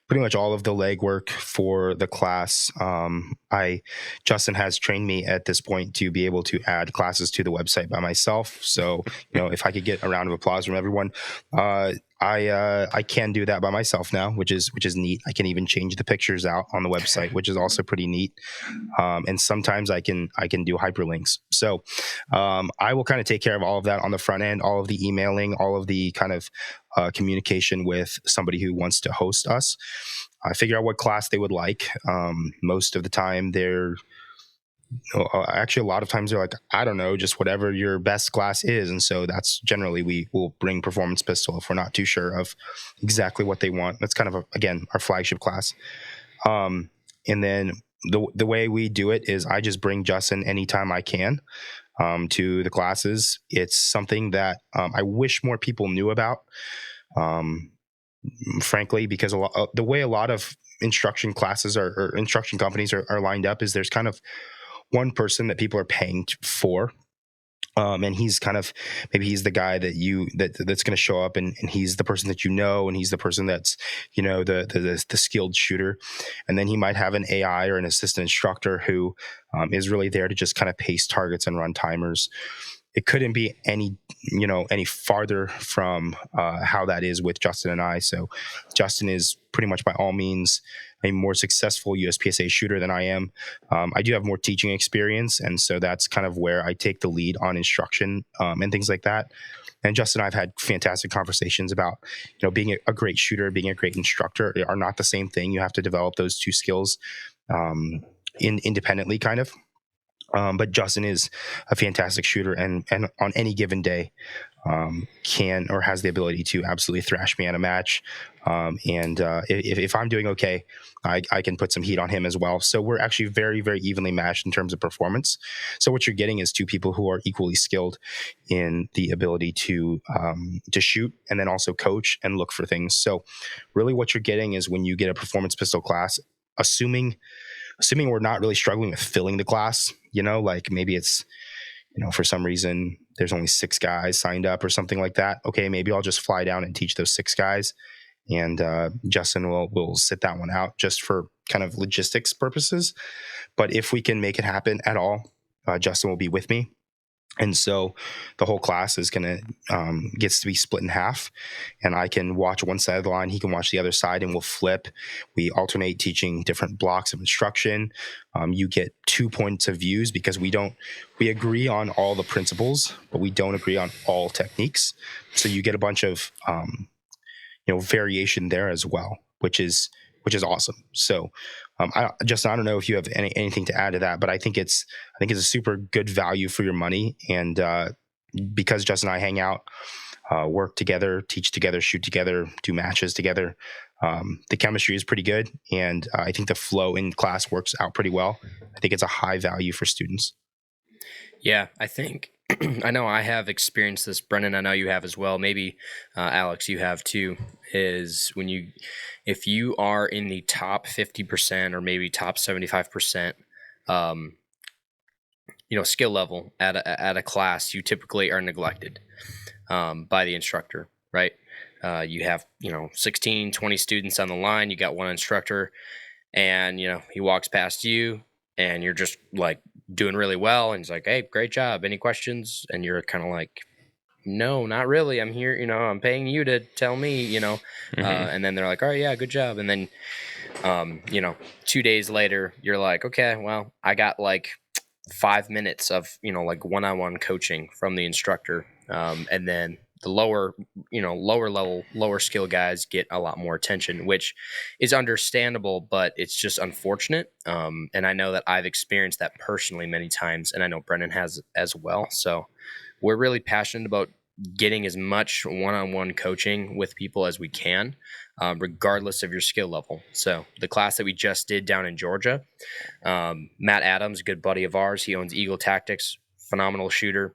Pretty much all of the legwork for the class. Justin has trained me at this point to be able to add classes to the website by myself. So, if I could get a round of applause from everyone, I can do that by myself now, which is neat. I can even change the pictures out on the website, which is also pretty neat. And sometimes I can do hyperlinks. So I will kind of take care of all of that on the front end, all of the emailing, all of the kind of communication with somebody who wants to host us. I figure out what class they would like. Most of the time they're actually a lot of times they're like, I don't know, just whatever your best class is. And so that's generally, we will bring performance pistol if we're not too sure of exactly what they want. That's kind of again, our flagship class. And then the way we do it is I just bring Justin anytime I can to the classes. It's something that I wish more people knew about, frankly, because the way a lot of instruction classes or instruction companies are lined up is there's kind of one person that people are paying for. And he's kind of, maybe he's the guy that's going to show up and he's the person that and he's the person that's, the skilled shooter. And then he might have an AI or an assistant instructor who is really there to just kind of pace targets and run timers. It couldn't be any farther from how that is with Justin and I. So Justin is pretty much by all means a more successful USPSA shooter than I am. I do have more teaching experience, and so that's kind of where I take the lead on instruction and things like that. And Justin and I have had fantastic conversations about, being a great shooter, being a great instructor are not the same thing. You have to develop those two skills independently, kind of. But Justin is a fantastic shooter, and on any given day can or has the ability to absolutely thrash me at a match. And if I'm doing okay, I can put some heat on him as well. So we're actually very, very evenly matched in terms of performance. So what you're getting is two people who are equally skilled in the ability to shoot and then also coach and look for things. So really what you're getting is when you get a performance pistol class, assuming we're not really struggling with filling the class, like maybe it's, for some reason there's only 6 guys signed up or something like that. Okay, maybe I'll just fly down and teach those 6 guys, and Justin will sit that one out just for kind of logistics purposes. But if we can make it happen at all, Justin will be with me. And so the whole class is gets to be split in half, and I can watch one side of the line, he can watch the other side, and we'll flip. We alternate teaching different blocks of instruction. You get 2 points of views because we agree on all the principles, but we don't agree on all techniques. So you get a bunch of variation there as well, which is awesome. So Justin, I don't know if you have anything to add to that, but I think it's a super good value for your money. And because Justin and I hang out, work together, teach together, shoot together, do matches together, the chemistry is pretty good. And I think the flow in class works out pretty well. I think it's a high value for students. Yeah, I think I know I have experienced this, Brennan. I know you have as well. Maybe Alex, you have too. Is if you are in the top 50% or maybe top 75%, skill level at a class, you typically are neglected by the instructor, right? You have 16, 20 students on the line. You got one instructor, and he walks past you, and you're just like doing really well. And he's like, hey, great job. Any questions? And you're kind of like, no, not really. I'm here, I'm paying you to tell me, and then they're like, all right, yeah, good job. And then, 2 days later, you're like, okay, well, I got like 5 minutes of, like one-on-one coaching from the instructor. And then the lower level, lower skill guys get a lot more attention, which is understandable, but it's just unfortunate. And I know that I've experienced that personally many times, and I know Brennan has as well. So we're really passionate about getting as much one-on-one coaching with people as we can, regardless of your skill level. So the class that we just did down in Georgia, Matt Adams, a good buddy of ours, he owns Eagle Tactics, phenomenal shooter.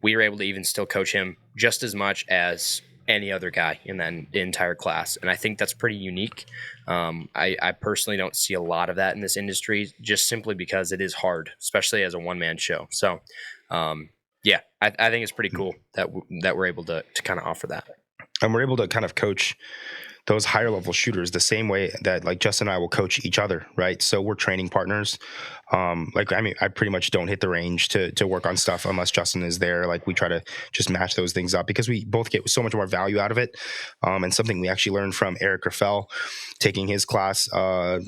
We were able to even still coach him just as much as any other guy in that entire class. And I think that's pretty unique. I personally don't see a lot of that in this industry, just simply because it is hard, especially as a one-man show. So, yeah, I think it's pretty cool that we're able to kind of offer that. And we're able to kind of coach those higher level shooters the same way that like Justin and I will coach each other, right? So we're training partners. I pretty much don't hit the range to work on stuff unless Justin is there. Like we try to just match those things up because we both get so much more value out of it. And something we actually learned from Eric Raffel taking his class, for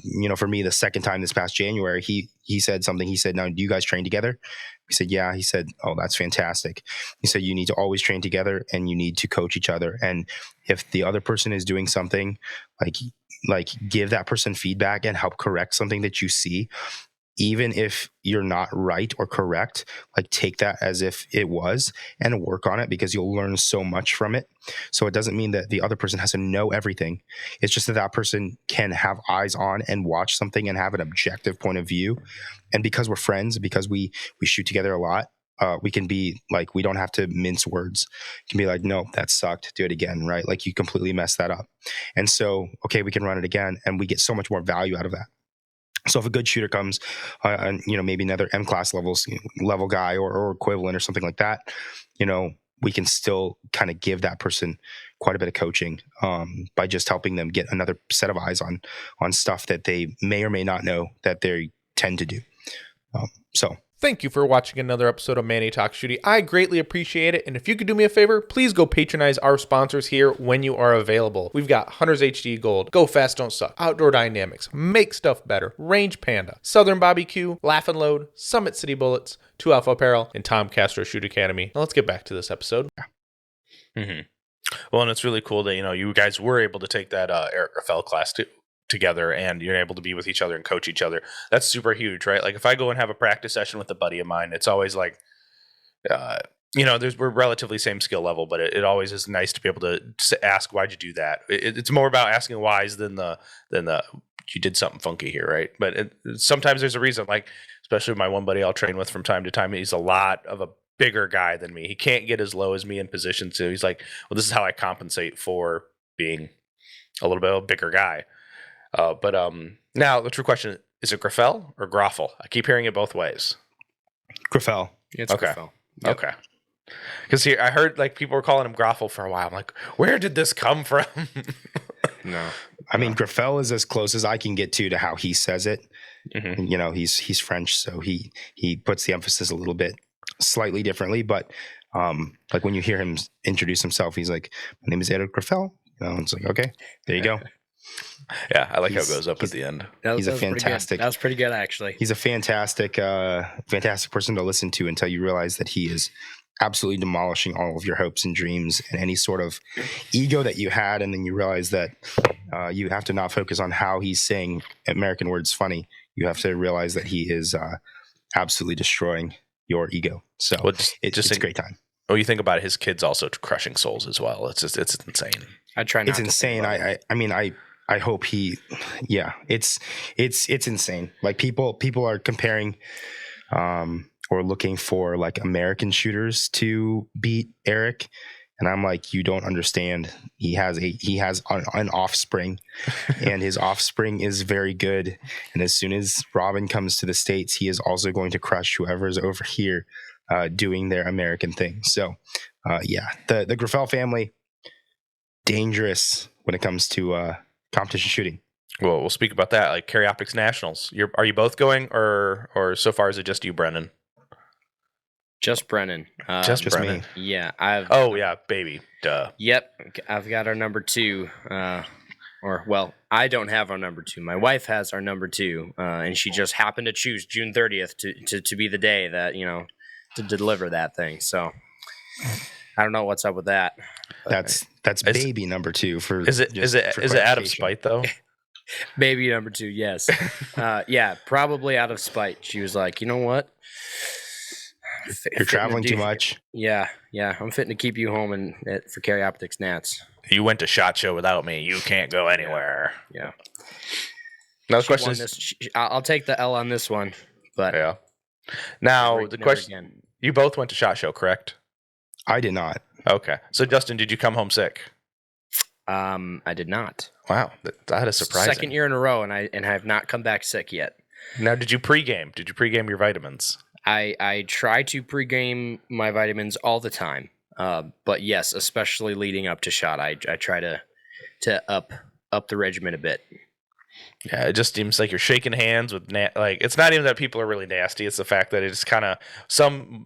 me, the second time this past January, he said something. He said, now, do you guys train together? We said, yeah. He said, oh, that's fantastic. He said, you need to always train together and you need to coach each other. And if the other person is doing something, like give that person feedback and help correct something that you see, even if you're not right or correct, like take that as if it was and work on it, because you'll learn so much from it. So it doesn't mean that the other person has to know everything. It's just that that person can have eyes on and watch something and have an objective point of view. And because we're friends, because we shoot together a lot, we can be like, we don't have to mince words. Can be like, no, that sucked. Do it again, right? Like you completely messed that up. And so, okay, we can run it again, and we get so much more value out of that. So if a good shooter comes, and maybe another M class level guy or equivalent or something like that, we can still kind of give that person quite a bit of coaching by just helping them get another set of eyes on stuff that they may or may not know that they tend to do. Thank you for watching another episode of Manny Talks Shooting. I greatly appreciate it. And if you could do me a favor, please go patronize our sponsors here when you are available. We've got Hunters HD Gold, Go Fast Don't Suck, Outdoor Dynamics, Make Stuff Better, Range Panda, Southern Barbecue, Laugh and Load, Summit City Bullets, 2 Alpha Apparel, and Tom Castro Shoot Academy. Now let's get back to this episode. Mm-hmm. Well, and it's really cool that, you guys were able to take that Eric Raffel class together, and you're able to be with each other and coach each other. That's super huge, right? Like if I go and have a practice session with a buddy of mine, it's always like, we're relatively same skill level, but it always is nice to be able to ask, why'd you do that? It's more about asking whys than the you did something funky here, right? But sometimes there's a reason, like especially my one buddy I'll train with from time to time. He's a lot of a bigger guy than me. He can't get as low as me in position. So he's like, well, this is how I compensate for being a little bit of a bigger guy. But now the true question, is it Graffel or Groffel? I keep hearing it both ways. Graffel. It's okay. Graffel. Yep. Okay. Because here I heard like people were calling him Groffel for a while. I'm like, where did this come from? No. I mean, Graffel is as close as I can get to how he says it. Mm-hmm. He's French, so he puts the emphasis a little bit slightly differently. But like when you hear him introduce himself, he's like, my name is Eric Graffel. It's like, okay, there you go. Yeah, I like how it goes up at the end. He's a fantastic. That was pretty good, actually. He's a fantastic person to listen to until you realize that he is absolutely demolishing all of your hopes and dreams and any sort of ego that you had, and then you realize that you have to not focus on how he's saying American words funny. You have to realize that he is absolutely destroying your ego. So it's a great time. Oh, you think about it, his kids also crushing souls as well. It's insane. I try not. It's insane. I hope it's insane. Like people are comparing or looking for like American shooters to beat Eric. And I'm like, you don't understand. He has an offspring and his offspring is very good. And as soon as Robin comes to the States, he is also going to crush whoever's over here doing their American thing. So the Graffel family, dangerous when it comes to competition shooting. Well, we'll speak about that. Like Carry Optics Nationals. Are you both going, or so far is it just you, Brennan? Just Brennan. Just Just Brennan. me. Yeah, Oh yeah, baby. Duh. Yep, I've got our number 2. I don't have our number 2. My wife has our number 2, and she just happened to choose June 30th to be the day that to deliver that thing. So I don't know what's up with that. That's baby number 2 for Is it out of spite though? Baby number 2, yes. Yeah, probably out of spite. She was like, you know what? You're traveling too much. Yeah. I'm fitting to keep you home for Carry Optics Nats. You went to SHOT Show without me. You can't go anywhere. Yeah. Now the question is, I'll take the L on this one. But yeah. Now the question: again. You both went to SHOT Show, correct? I did not. Okay. So Justin, did you come home sick? I did not. Wow, that is surprising. Second year in a row, and I have not come back sick yet. Now, did you pregame? Did you pregame your vitamins? I try to pregame my vitamins all the time, but yes, especially leading up to shot, I try to up the regimen a bit. Yeah, it just seems like you're shaking hands with it's not even that people are really nasty. It's the fact that it's kind of some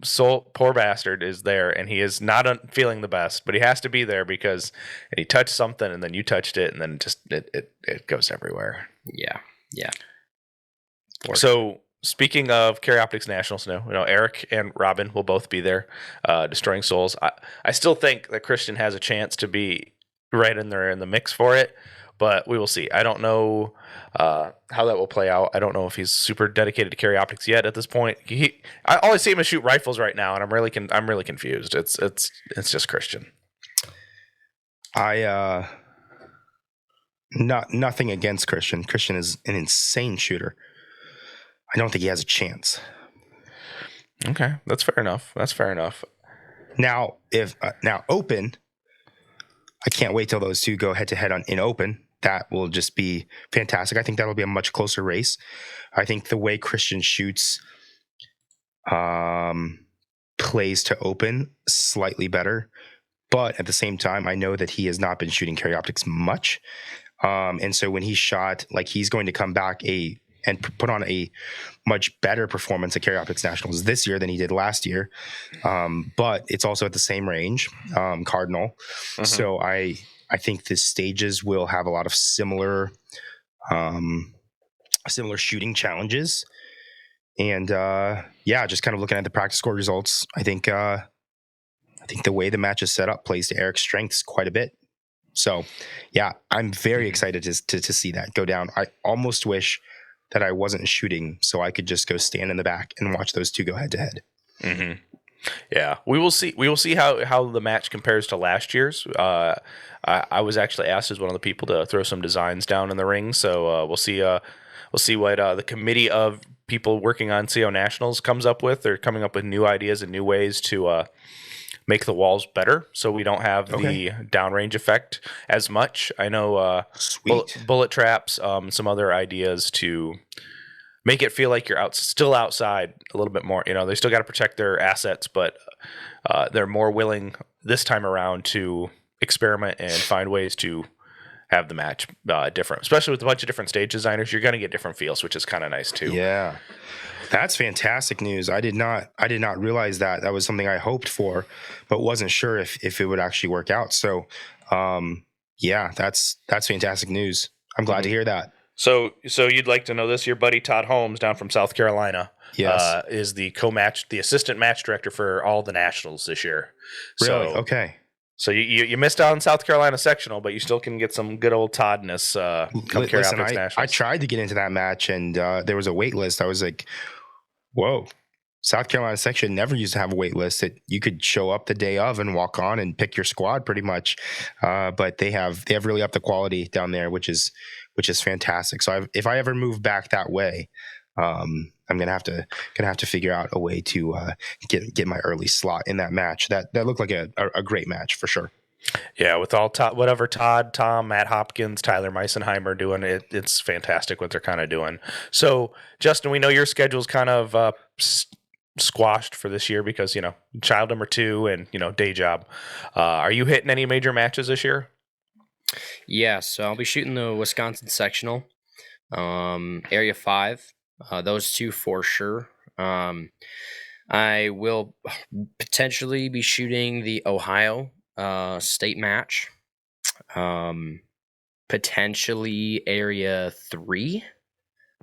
poor bastard is there and he is not feeling the best, but he has to be there because he touched something and then you touched it and then just it goes everywhere. Yeah. So speaking of Carry Optics Nationals, Eric and Robin will both be there, destroying souls. I still think that Christian has a chance to be right in there in the mix for it. But we will see. I don't know how that will play out. I don't know if he's super dedicated to Carry Optics yet at this point. I always see him shoot rifles right now, and I'm really confused. It's just Christian. Nothing against Christian. Christian is an insane shooter. I don't think he has a chance. Okay, that's fair enough. Now, if open, I can't wait till those two go head to head in open. That will just be fantastic. I think that'll be a much closer race. I think the way Christian shoots plays to open slightly better. But at the same time, I know that he has not been shooting Carry Optics much. And so when he shot, he's going to come back and put on a much better performance at Carry Optics Nationals this year than he did last year. But it's also at the same range, Cardinal. Mm-hmm. So I think the stages will have a lot of similar shooting challenges. And just kind of looking at the practice score results, I think the way the match is set up plays to Eric's strengths quite a bit. So yeah, I'm very excited to see that go down. I almost wish that I wasn't shooting so I could just go stand in the back and watch those two go head to head. Mm-hmm. Yeah, we will see. We will see how the match compares to last year's. I was actually asked as one of the people to throw some designs down in the ring, so we'll see. We'll see what the committee of people working on CO Nationals comes up with. They're coming up with new ideas and new ways to make the walls better, so we don't have the downrange effect as much. I know bullet traps, some other ideas to make it feel like you're still outside a little bit more. They still got to protect their assets, but they're more willing this time around to experiment and find ways to have the match different. Especially with a bunch of different stage designers, you're going to get different feels, which is kind of nice too. Yeah, that's fantastic news. I did not realize that. That was something I hoped for, but wasn't sure if it would actually work out. So, that's fantastic news. I'm glad to hear that. So you'd like to know this? Your buddy Todd Holmes down from South Carolina, yes, is the assistant match director for all the nationals this year. Really? Okay. So you missed out on South Carolina sectional, but you still can get some good old Toddness. Come Carry Optics Nationals. I tried to get into that match, and there was a wait list. I was like, "Whoa." South Carolina section never used to have a wait list that you could show up the day of and walk on and pick your squad pretty much. But they have really upped the quality down there, which is fantastic. So if I ever move back that way, I'm gonna have to figure out a way to get my early slot in that match. That looked like a great match for sure. Yeah, with all Todd, Tom, Matt Hopkins, Tyler Meisenheimer doing it, it's fantastic what they're kind of doing. So Justin, we know your schedule's kind of squashed for this year because child number 2 and day job. Are you hitting any major matches this year? Yeah, so I'll be shooting the Wisconsin sectional. Area 5, those two for sure. I will potentially be shooting the Ohio state match, potentially Area 3,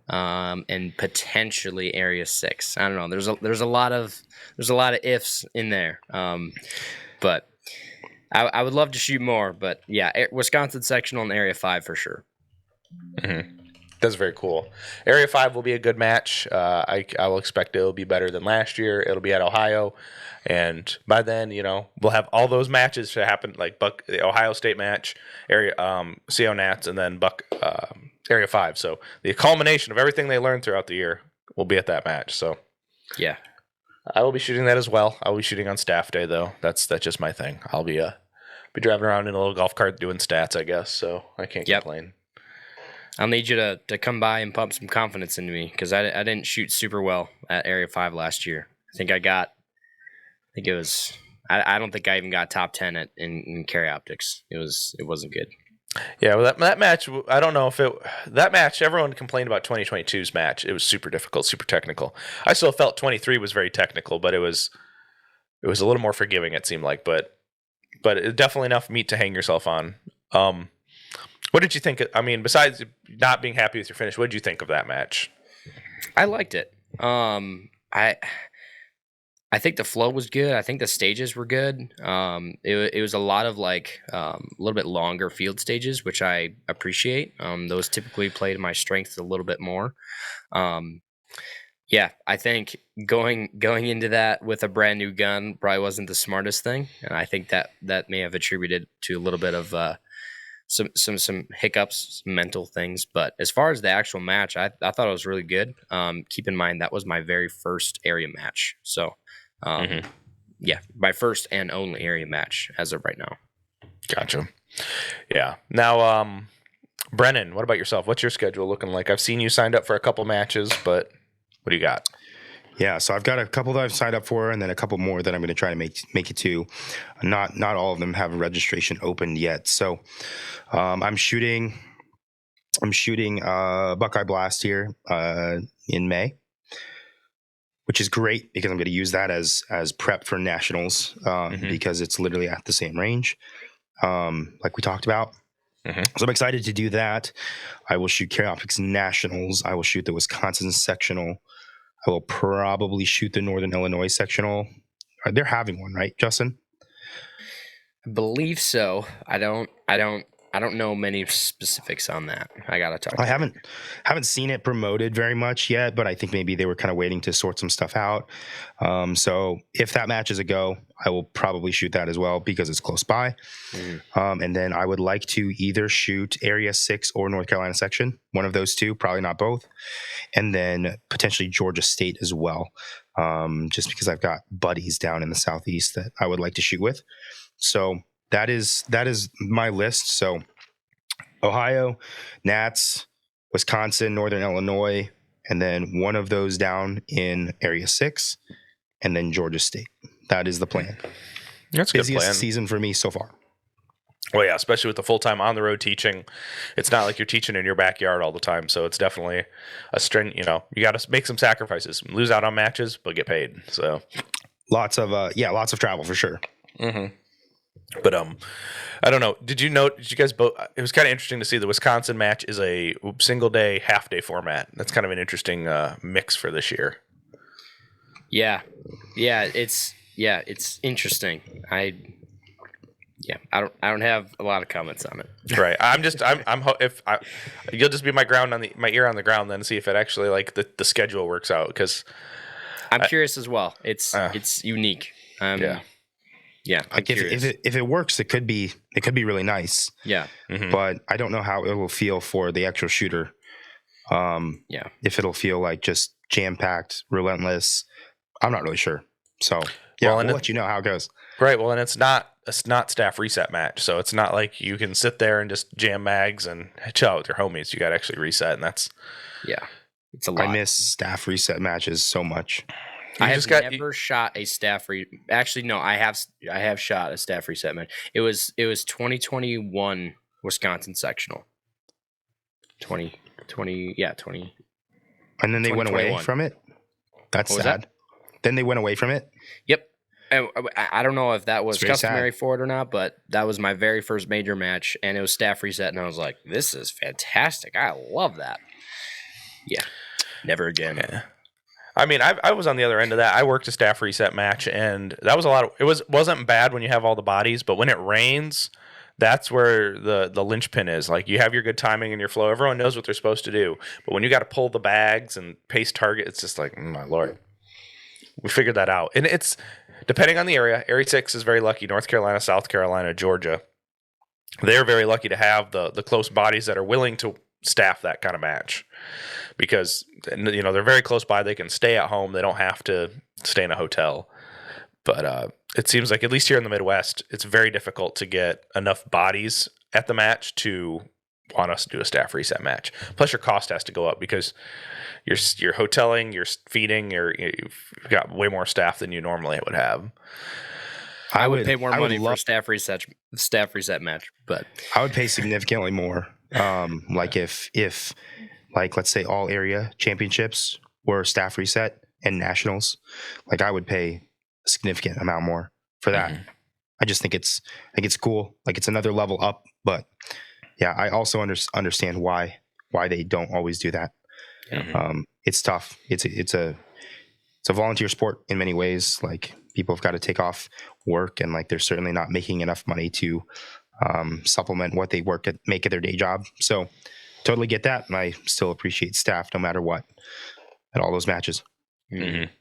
and potentially Area 6. I don't know. There's a lot of ifs in there, but I would love to shoot more. But yeah, Wisconsin sectional and Area 5 for sure. Mm-hmm. That's very cool. Area 5 will be a good match. I will expect it'll be better than last year. It'll be at Ohio. And by then, we'll have all those matches to happen, like the Ohio State match, area CO Nats, and then Area 5. So the culmination of everything they learned throughout the year will be at that match. So yeah, I will be shooting that as well. I'll be shooting on staff day, though. That's just my thing. I'll be driving around in a little golf cart doing stats, I guess. So I can't complain. I'll need you to come by and pump some confidence into me, because I didn't shoot super well at Area 5 last year. I don't think I even got top 10 in carry optics. It wasn't good. Yeah, well, that match, I don't know if that match, everyone complained about 2022's match. It was super difficult, super technical. I still felt 23 was very technical, but it was a little more forgiving, it seemed like, but it definitely enough meat to hang yourself on. What did you think? I mean, besides not being happy with your finish, what did you think of that match? I liked it. I think the flow was good. I think the stages were good. It was a lot of a little bit longer field stages, which I appreciate. Those typically play to my strengths a little bit more. Yeah, I think going into that with a brand new gun probably wasn't the smartest thing, and I think that may have attributed to a little bit of some hiccups, some mental things. But as far as the actual match, I thought it was really good. Keep in mind that was my very first area match, so yeah, my first and only area match as of right now. Gotcha. Yeah. Now, Brennan, what about yourself? What's your schedule looking like? I've seen you signed up for a couple matches, but what do you got? Yeah, so I've got a couple that I've signed up for, and then a couple more that I'm going to try to make it to. Not all of them have registration opened yet. So I'm shooting Buckeye Blast here in May, which is great because I'm going to use that as prep for nationals because it's literally at the same range, like we talked about. So I'm excited to do that. I will shoot Carry Optics Nationals. I will shoot the Wisconsin sectional. I will probably shoot the Northern Illinois sectional. They're having one, right, Justin? I believe so. I don't know many specifics on that. I gotta talk. I haven't seen it promoted very much yet, but I think maybe they were kind of waiting to sort some stuff out. So if that match is a go, I will probably shoot that as well because it's close by. And then I would like to either shoot Area 6 or North Carolina section, one of those two, probably not both. And then potentially Georgia State as well, just because I've got buddies down in the Southeast that I would like to shoot with. So that is my list. So Ohio, Nats, Wisconsin, Northern Illinois, and then one of those down in Area 6, and then Georgia State. That is the plan. That's a good Busiest plan. season for me so far. Well, yeah, especially with the full-time on-the-road teaching. It's not like you're teaching in your backyard all the time, so it's definitely a string. You got to make some sacrifices, lose out on matches, but get paid. So lots of travel for sure. But I don't know. Did you guys both? It was kind of interesting to see the Wisconsin match is a single day, half day format. That's kind of an interesting mix for this year. Yeah, it's interesting. I don't have a lot of comments on it. Right. You'll just be my ear on the ground then, see if it actually the schedule works out, because I'm curious as well. It's unique. Yeah, like if it works, it could be really nice. Yeah, but I don't know how it will feel for the actual shooter. If it'll feel like just jam packed, relentless, I'm not really sure. So we'll let you know how it goes. Right. Well, and it's not staff reset match, so it's not like you can sit there and just jam mags and chill out with your homies. You got to actually reset, and that's it's a lot. I miss staff reset matches so much. I have never shot a staff Actually, no, I have shot a staff reset match. It was 2021 Wisconsin sectional. 20. Yeah, 20. And then they went away 2021. from it. That's What was sad. Then they went away from it. Yep. And I don't know if that was It's very sad. customary for it or not, but that was my very first major match, and it was staff reset, and I was like, "This is fantastic! I love that." Yeah, never again. Yeah. I mean, I was on the other end of that. I worked a staff reset match, and that was a lot of. It wasn't bad when you have all the bodies, but when it rains, that's where the linchpin is. Like, you have your good timing and your flow. Everyone knows what they're supposed to do, but when you got to pull the bags and pace target, it's just like, my lord. We figured that out, and it's depending on the area. Area 6 is very lucky. North Carolina, South Carolina, Georgia, they're very lucky to have the close bodies that are willing to staff that kind of match, because they're very close by. They can stay at home. They don't have to stay in a hotel. But it seems like, at least here in the Midwest, it's very difficult to get enough bodies at the match to want us to do a staff reset match. Plus, your cost has to go up because you're hoteling, you're feeding, you've got way more staff than you normally would have. I would pay more money for a staff reset match, but I would pay significantly more. Like if like, let's say all area championships were staff reset and nationals, like I would pay a significant amount more for that. Mm-hmm. I just think it's cool. Like, it's another level up, but yeah, I also understand why they don't always do that. Mm-hmm. It's tough. It's a volunteer sport in many ways. Like, people have got to take off work, and like, they're certainly not making enough money to supplement what they make at their day job. So totally get that. And I still appreciate staff no matter what at all those matches. Mm-hmm.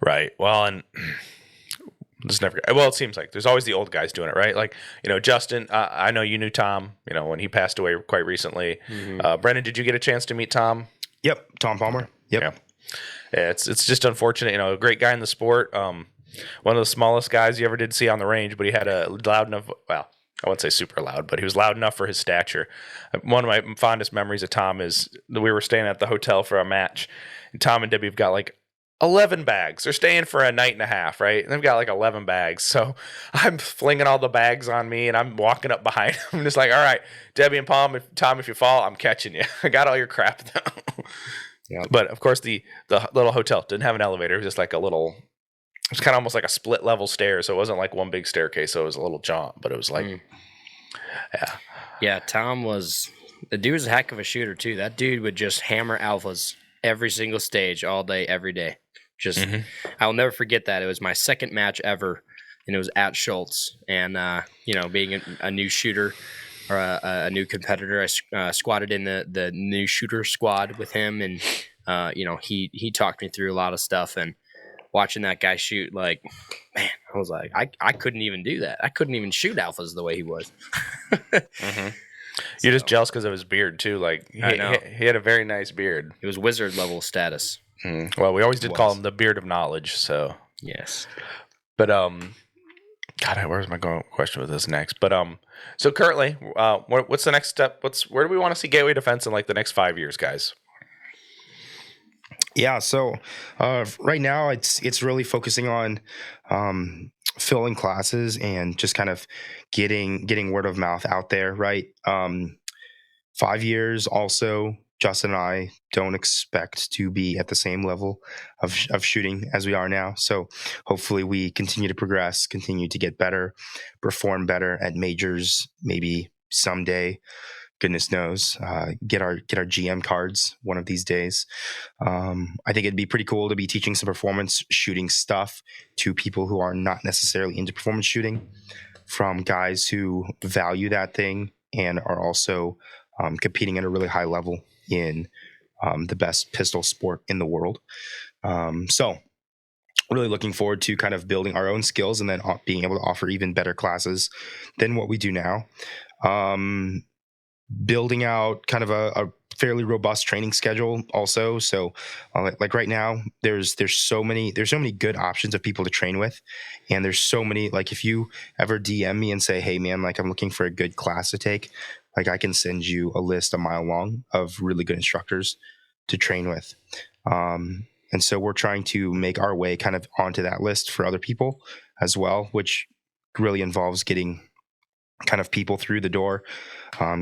Right. Well, and it seems like there's always the old guys doing it, right? Like, Justin, I know you knew Tom, when he passed away quite recently. Mm-hmm. Brennan, did you get a chance to meet Tom? Yep. Tom Palmer. Yep. Yeah. It's just unfortunate, a great guy in the sport. One of the smallest guys you ever did see on the range, but he had a loud enough, well, I wouldn't say super loud, but he was loud enough for his stature. One of my fondest memories of Tom is that we were staying at the hotel for a match, and Tom and Debbie have got like 11 bags. They're staying for a night and a half, right? And they've got like 11 bags. So I'm flinging all the bags on me, and I'm walking up behind them. I'm just like, all right, Debbie and Tom, if you fall, I'm catching you. I got all your crap now. Yeah. But of course, the little hotel didn't have an elevator. It was just like it was kind of almost like a split level stair. So it wasn't like one big staircase. So it was a little jaunt, but it was like, yeah. Yeah, the dude was a heck of a shooter too. That dude would just hammer alphas every single stage, all day, every day. I'll never forget that. It was my second match ever, and it was at Schultz. And, being a new shooter or a new competitor, I squatted in the new shooter squad with him. And, he talked me through a lot of stuff, and watching that guy shoot, like, man, I was like, I couldn't even do that. I couldn't even shoot alphas the way he was. Mm-hmm. You're just jealous because of his beard too. Like, he had a very nice beard. It was wizard level status. Well, we always did call him the beard of knowledge. So yes, but God, where's my question with this next? But so currently, what's the next step? Where do we want to see Gateway Defense in like the next 5 years, guys? Yeah, so right now it's really focusing on filling classes and just kind of getting word of mouth out there, right? 5 years also, Justin and I don't expect to be at the same level of shooting as we are now. So hopefully we continue to progress, continue to get better, perform better at majors, maybe someday. Goodness knows, get our GM cards one of these days. I think it'd be pretty cool to be teaching some performance shooting stuff to people who are not necessarily into performance shooting, from guys who value that thing and are also competing at a really high level in the best pistol sport in the world. So really looking forward to kind of building our own skills and then being able to offer even better classes than what we do now. Building out kind of a fairly robust training schedule also. So like right now, there's so many good options of people to train with. And there's so many, like, if you ever DM me and say, hey man, like, I'm looking for a good class to take, like, I can send you a list a mile long of really good instructors to train with. And so we're trying to make our way kind of onto that list for other people as well, which really involves getting kind of people through the door,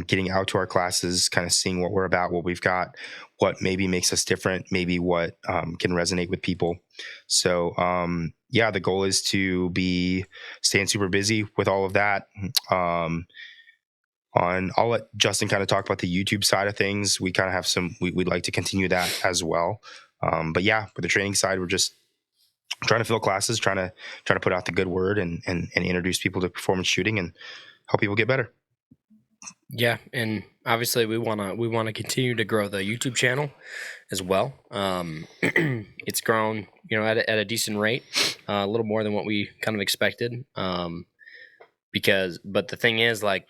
getting out to our classes, kind of seeing what we're about, what we've got, what maybe makes us different, maybe what can resonate with people. So the goal is to be staying super busy with all of that. I'll let Justin kind of talk about the YouTube side of things. We kind of have we'd like to continue that as well. But yeah, with the training side, we're just trying to fill classes, trying to put out the good word and introduce people to performance shooting and help people get better. Yeah, and obviously we wanna continue to grow the YouTube channel as well. It's grown, at a decent rate, a little more than what we kind of expected. But the thing is, like,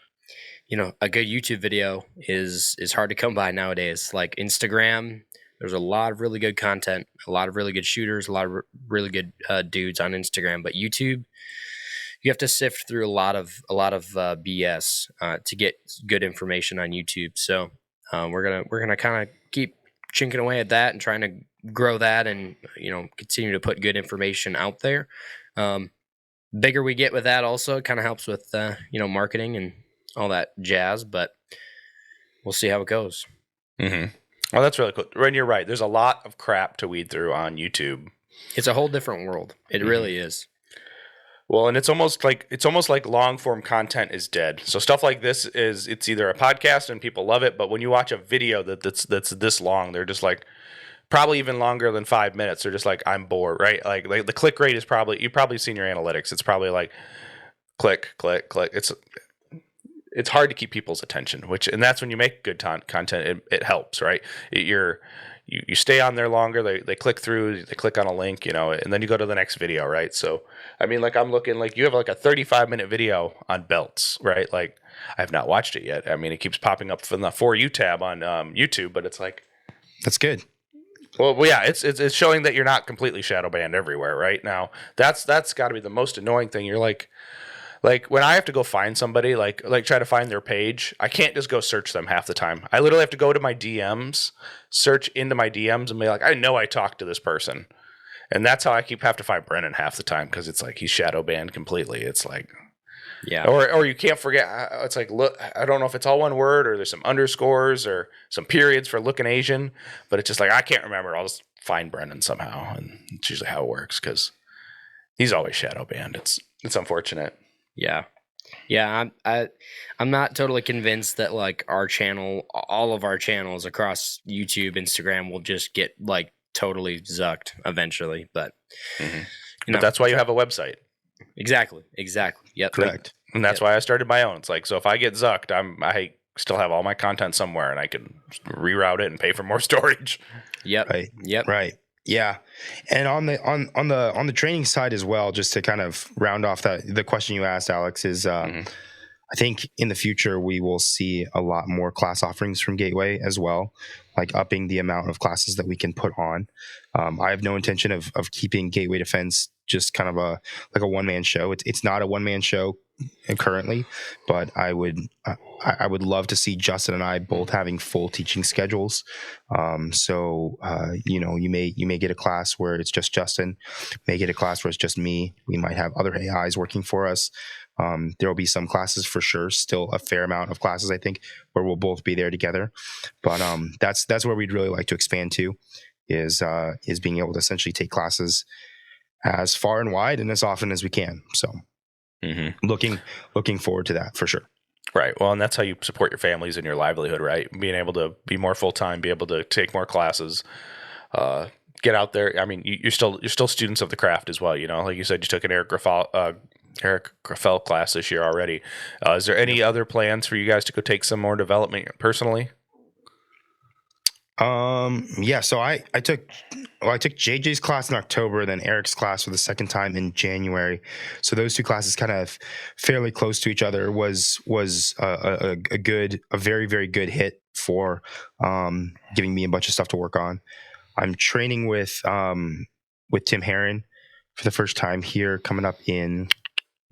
a good YouTube video is hard to come by nowadays. Like Instagram, there's a lot of really good content, a lot of really good shooters, a lot of really good dudes on Instagram. But YouTube, you have to sift through a lot of BS to get good information on YouTube. So we're gonna kind of keep chinking away at that and trying to grow that, and continue to put good information out there. Bigger we get with that, also it kind of helps with marketing and all that jazz, but we'll see how it goes. Mm-hmm. Well, that's really cool. And you're right. There's a lot of crap to weed through on YouTube. It's a whole different world. It really is. Well, and it's almost like long form content is dead. So stuff like this it's either a podcast and people love it, but when you watch a video that's this long, they're just like probably even longer than 5 minutes. They're just like, I'm bored, right? Like the click rate is you've probably seen your analytics. It's probably like click, click, click. It's hard to keep people's attention, and that's when you make good content. It helps, right? You stay on there longer. They click through. They click on a link, and then you go to the next video, right? So, I mean, like I'm looking, like you have like a 35-minute video on belts, right? Like I have not watched it yet. I mean, it keeps popping up from the For You tab on YouTube, but it's like that's good. Well, yeah, it's showing that you're not completely shadow banned everywhere, right? Now that's got to be the most annoying thing. You're like when I have to go find somebody, like try to find their page, I can't just go search them half the time. I literally have to go to my DMs, search into my DMs, and be like, I know I talked to this person, and that's how I have to find Brennan half the time, because it's like he's shadow banned completely. It's like, yeah, or you can't forget. It's like, look, I don't know if it's all one word or there's some underscores or some periods for looking Asian, but it's just like I can't remember. I'll just find Brennan somehow, and it's usually how it works because he's always shadow banned. It's unfortunate. Yeah. I'm not totally convinced that like our channel, all of our channels across YouTube, Instagram will just get like totally zucked evenally. But but that's why you have a website. Exactly. Yep. Correct. And that's why I started my own. It's like, so if I get zucked, I still have all my content somewhere, and I can reroute it and pay for more storage. Yep. Right. Yep. Right. Yeah. And on the training side as well, just to kind of round off the question you asked, Alex, is I think in the future we will see a lot more class offerings from Gateway as well, like upping the amount of classes that we can put on. I have no intention of keeping Gateway Defense just kind of a one-man show. It's not a one-man show currently, but I would love to see Justin and I both having full teaching schedules. So you may get a class where it's just Justin, may get a class where it's just me. We might have other AIs working for us. There will be some classes for sure, still a fair amount of classes, I think, where we'll both be there together. But that's where we'd really like to expand to, is being able to essentially take classes as far and wide and as often as we can. So looking forward to that for sure. Right. Well, and that's how you support your families and your livelihood, right? Being able to be more full-time, be able to take more classes, get out there. I mean, you're still students of the craft as well. Like you said, you took an Eric Graffel class this year already. Is there any other plans for you guys to go take some more development personally? So I took JJ's class in October, then Eric's class for the second time in January. So those two classes kind of fairly close to each other was a very, very good hit for giving me a bunch of stuff to work on. I'm training with Tim Herron for the first time here coming up in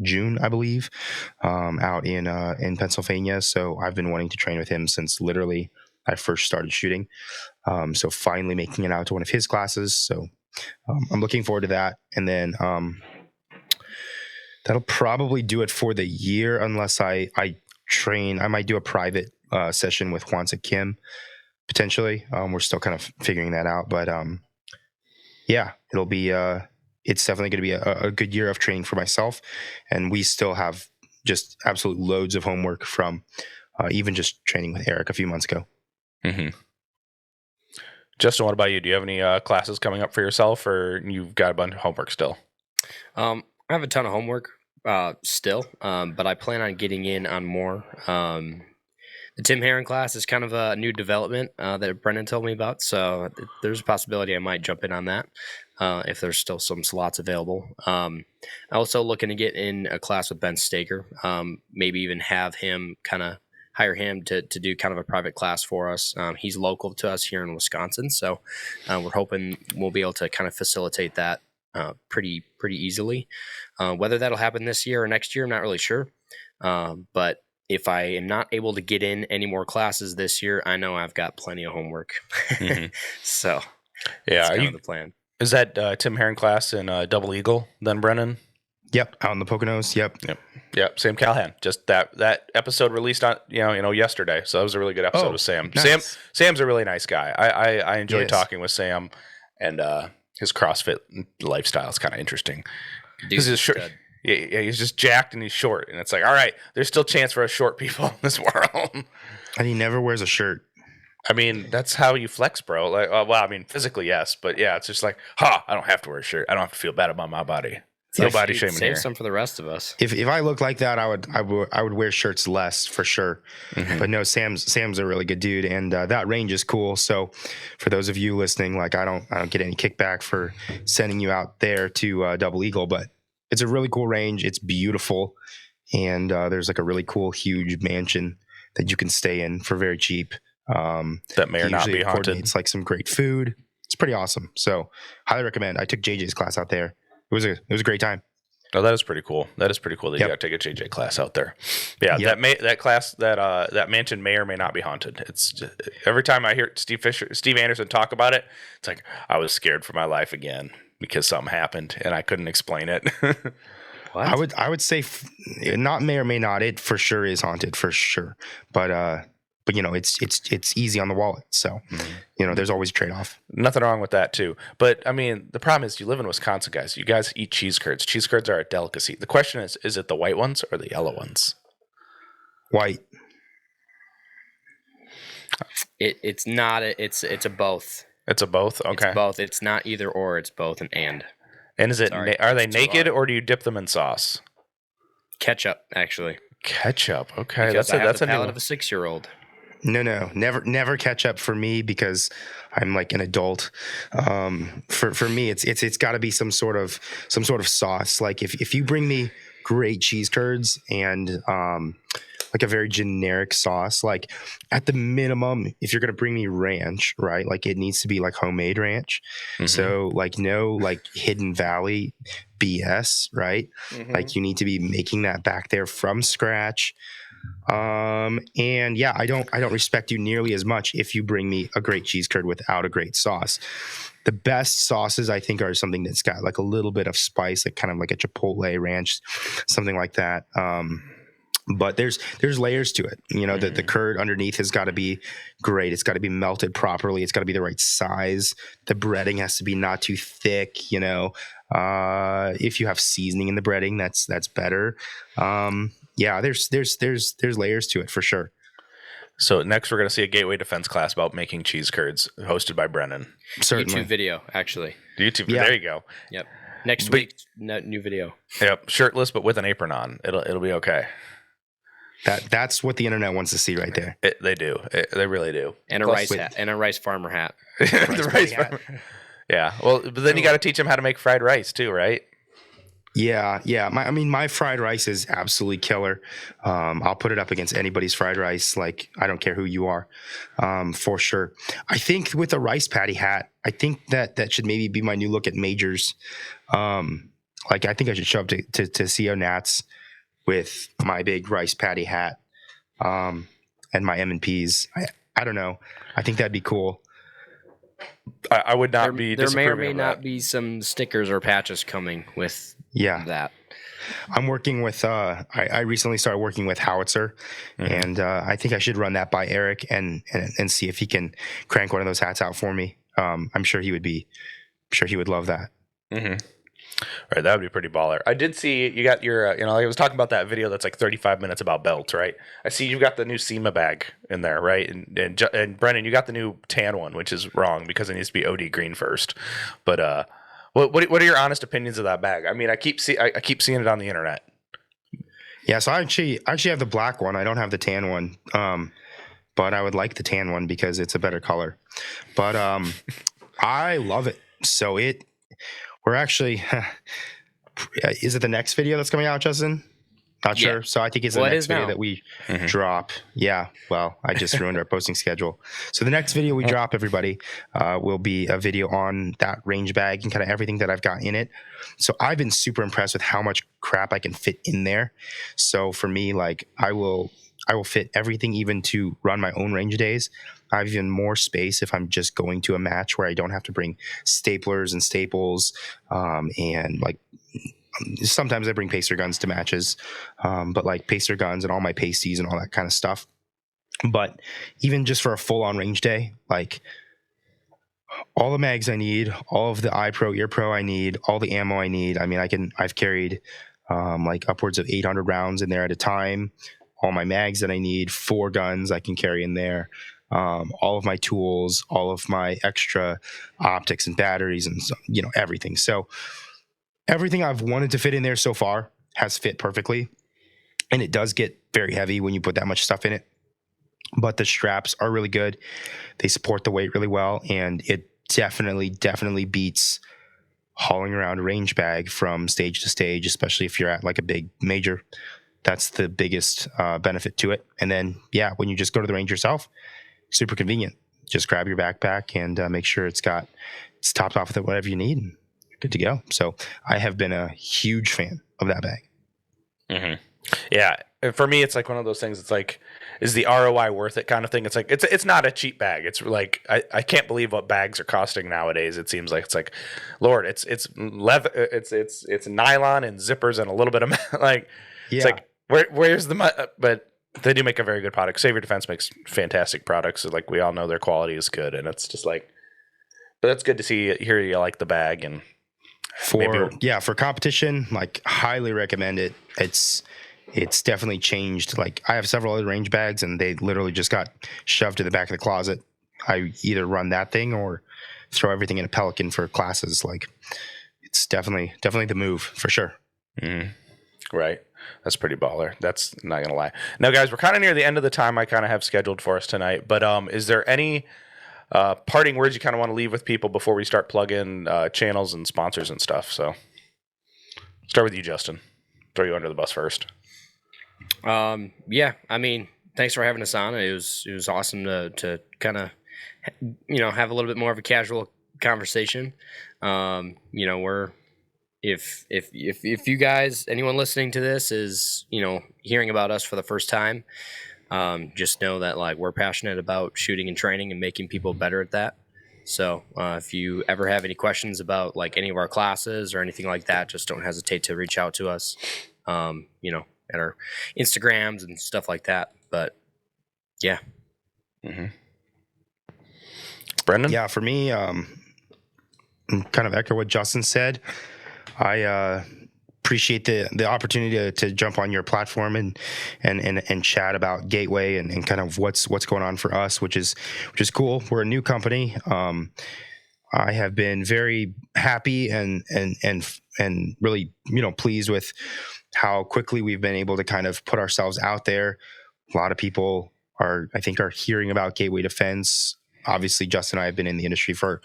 June, I believe, out in Pennsylvania. So I've been wanting to train with him since literally I first started shooting. So finally making it out to one of his classes. So I'm looking forward to that. And then That'll probably do it for the year, unless I train. I might do a private session with Hwansa Kim potentially. We're still kind of figuring that out, but yeah, it'll be. It's definitely going to be a good year of training for myself, and we still have just absolute loads of homework from even just training with Eric a few months ago. Mm-hmm. Justin, what about you? Do you have any classes coming up for yourself, or you've got a bunch of homework still? I have a ton of homework still, but I plan on getting in on more. The Tim Herron class is kind of a new development that Brendan told me about, so there's a possibility I might jump in on that if there's still some slots available. I'm also looking to get in a class with Ben Staker, maybe even have him hire him to do kind of a private class for us. He's local to us here in Wisconsin, so we're hoping we'll be able to kind of facilitate that pretty easily. Whether that'll happen this year or next year, I'm not really sure. But if I am not able to get in any more classes this year, I know I've got plenty of homework. Mm-hmm. So yeah, that's kind of the plan. Is that Tim Herron class in Double Eagle then, Brennan? Yep, out in the Poconos. Yep. Sam Callahan. Just that episode released on yesterday, so that was a really good episode with Sam. Nice. Sam's a really nice guy. I enjoy talking with Sam, and his CrossFit lifestyle is kind of interesting. Dude's he's short. Yeah, he's just jacked and he's short, and it's like, all right, there's still chance for us short people in this world. And he never wears a shirt. I mean, that's how you flex, bro. Like, well, I mean, physically, yes, but yeah, it's just like, I don't have to wear a shirt. I don't have to feel bad about my body. No body shaming here. Save some for the rest of us. If I look like that, I would wear shirts less for sure. Mm-hmm. But no, Sam's a really good dude, and that range is cool. So for those of you listening, like I don't get any kickback for sending you out there to Double Eagle, but it's a really cool range. It's beautiful, and there's like a really cool, huge mansion that you can stay in for very cheap. That may or not be haunted. It's like some great food. It's pretty awesome. So highly recommend. I took JJ's class out there. It was a great time. Oh, that is pretty cool. That is pretty cool that you got to take a JJ class out there. Yeah, that class that mansion may or may not be haunted. It's just, every time I hear Steve Anderson talk about it, it's like I was scared for my life again because something happened and I couldn't explain it. What? I would say not may or may not. It for sure is haunted for sure. But it's easy on the wallet. So there's always a trade off. Nothing wrong with that too. But I mean, the problem is you live in Wisconsin, guys. You guys eat cheese curds. Cheese curds are a delicacy. The question is it the white ones or the yellow ones? White. It's not. It's a both. It's a both. Okay. It's both. It's not either or. It's both and. And is it? Are they naked or do you dip them in sauce? Ketchup, actually. Ketchup. Okay, because that's the a new palate one. of a 6-year-old. No, never ketchup for me because I'm like an adult. For me, it's got to be some sort of sauce. Like if you bring me great cheese curds and like a very generic sauce, like at the minimum, if you're gonna bring me ranch, right? Like it needs to be like homemade ranch. Mm-hmm. So like no like Hidden Valley BS, right? Mm-hmm. Like you need to be making that back there from scratch. And yeah, I don't respect you nearly as much if you bring me a great cheese curd without a great sauce. The best sauces I think are something that's got like a little bit of spice, like kind of like a Chipotle ranch, something like that. But there's layers to it. The curd underneath has got to be great. It's got to be melted properly. It's got to be the right size. The breading has to be not too thick. If you have seasoning in the breading, that's better. Yeah, there's layers to it for sure. So next we're going to see a Gateway Defense class about making cheese curds hosted by Brennan. Certainly. YouTube video, actually. YouTube. Yeah. There you go. Yep. Next week, new video. Yep. Shirtless, but with an apron on. It'll be okay. That's what the internet wants to see right there. They do. They really do. And a rice hat. And a rice farmer hat. The rice farmer. Yeah. Well, but then you got to teach them how to make fried rice too, right? Yeah. My fried rice is absolutely killer. I'll put it up against anybody's fried rice. Like, I don't care who you are, for sure. I think with a rice patty hat, I think that should maybe be my new look at majors. Like, I think I should show up to CO Nats with my big rice patty hat, and my M&Ps. I don't know. I think that'd be cool. I would not be There may or disapproving may of not that. be some stickers or patches coming with Yeah. that. I'm working with, I recently started working with Howitzer, and I think I should run that by Eric and see if he can crank one of those hats out for me. I'm sure he would love that. Right, that would be pretty baller. I did see you got your, I was talking about that video that's like 35 minutes about belts, right? I see you got the new SEMA bag in there, right? And Brennan, you got the new tan one, which is wrong because it needs to be OD green first. But what are your honest opinions of that bag? I mean, I keep seeing it on the internet. Yeah, so I actually have the black one. I don't have the tan one, but I would like the tan one because it's a better color. But I love it. So we're actually, is it the next video that's coming out, Justin? Not sure. So I think it's the next video that we drop. Yeah. Well, I just ruined our posting schedule. So the next video we drop, everybody, will be a video on that range bag and kind of everything that I've got in it. So I've been super impressed with how much crap I can fit in there. So for me, like I will fit everything, even to run my own range days. I have even more space if I'm just going to a match where I don't have to bring staplers and staples, and like sometimes I bring pacer guns to matches, but like pacer guns and all my pasties and all that kind of stuff. But even just for a full-on range day, like all the mags I need, all of the eye pro, ear pro I need, all the ammo I need. I mean, I've carried like upwards of 800 rounds in there at a time. All my mags that I need, 4 guns I can carry in there. All of my tools, all of my extra optics and batteries, and everything. So everything I've wanted to fit in there so far has fit perfectly, and it does get very heavy when you put that much stuff in it. But the straps are really good; they support the weight really well, and it definitely beats hauling around a range bag from stage to stage, especially if you're at like a big major. That's the biggest benefit to it. And then, when you just go to the range yourself, super convenient. Just grab your backpack and make sure it's topped off with whatever you need, and you're good to go. So I have been a huge fan of that bag. Yeah, and for me, it's like one of those things. It's like, is the ROI worth it kind of thing? It's like it's not a cheap bag. It's like I can't believe what bags are costing nowadays. It seems like it's like, Lord, it's leather, it's nylon and zippers and a little bit of like, it's like where's the but. They do make a very good product. Savior Defense makes fantastic products. So like we all know their quality is good, and it's just like, but that's good to hear you like the bag. And for competition, like highly recommend it. It's definitely changed. Like I have several other range bags, and they literally just got shoved to the back of the closet. I either run that thing or throw everything in a Pelican for classes. Like it's definitely the move for sure. Right. That's pretty baller. That's not gonna lie. Now, guys, we're kind of near the end of the time I kind of have scheduled for us tonight. But is there any parting words you kind of want to leave with people before we start plugging channels and sponsors and stuff? So, start with you, Justin. Throw you under the bus first. Yeah. I mean, thanks for having us on. It was awesome to kind of have a little bit more of a casual conversation. We're if you guys, anyone listening to this is, hearing about us for the first time, just know that like we're passionate about shooting and training and making people better at that. So if you ever have any questions about like any of our classes or anything like that, just don't hesitate to reach out to us, at our Instagrams and stuff like that. But yeah. Brendan? Yeah, for me, kind of echo what Justin said. I appreciate the opportunity to jump on your platform and chat about Gateway and kind of what's going on for us, which is cool. We're a new company. I have been very happy and really pleased with how quickly we've been able to kind of put ourselves out there. A lot of people are hearing about Gateway Defense. Obviously, Justin and I have been in the industry for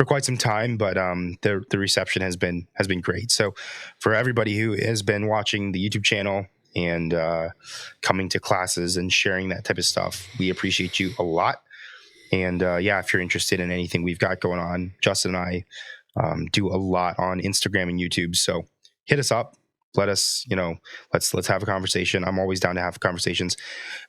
quite some time, but the reception has been great. So for everybody who has been watching the YouTube channel and coming to classes and sharing that type of stuff, we appreciate you a lot. And if you're interested in anything we've got going on, Justin and I do a lot on Instagram and YouTube. So hit us up. Let us, let's have a conversation. I'm always down to have conversations,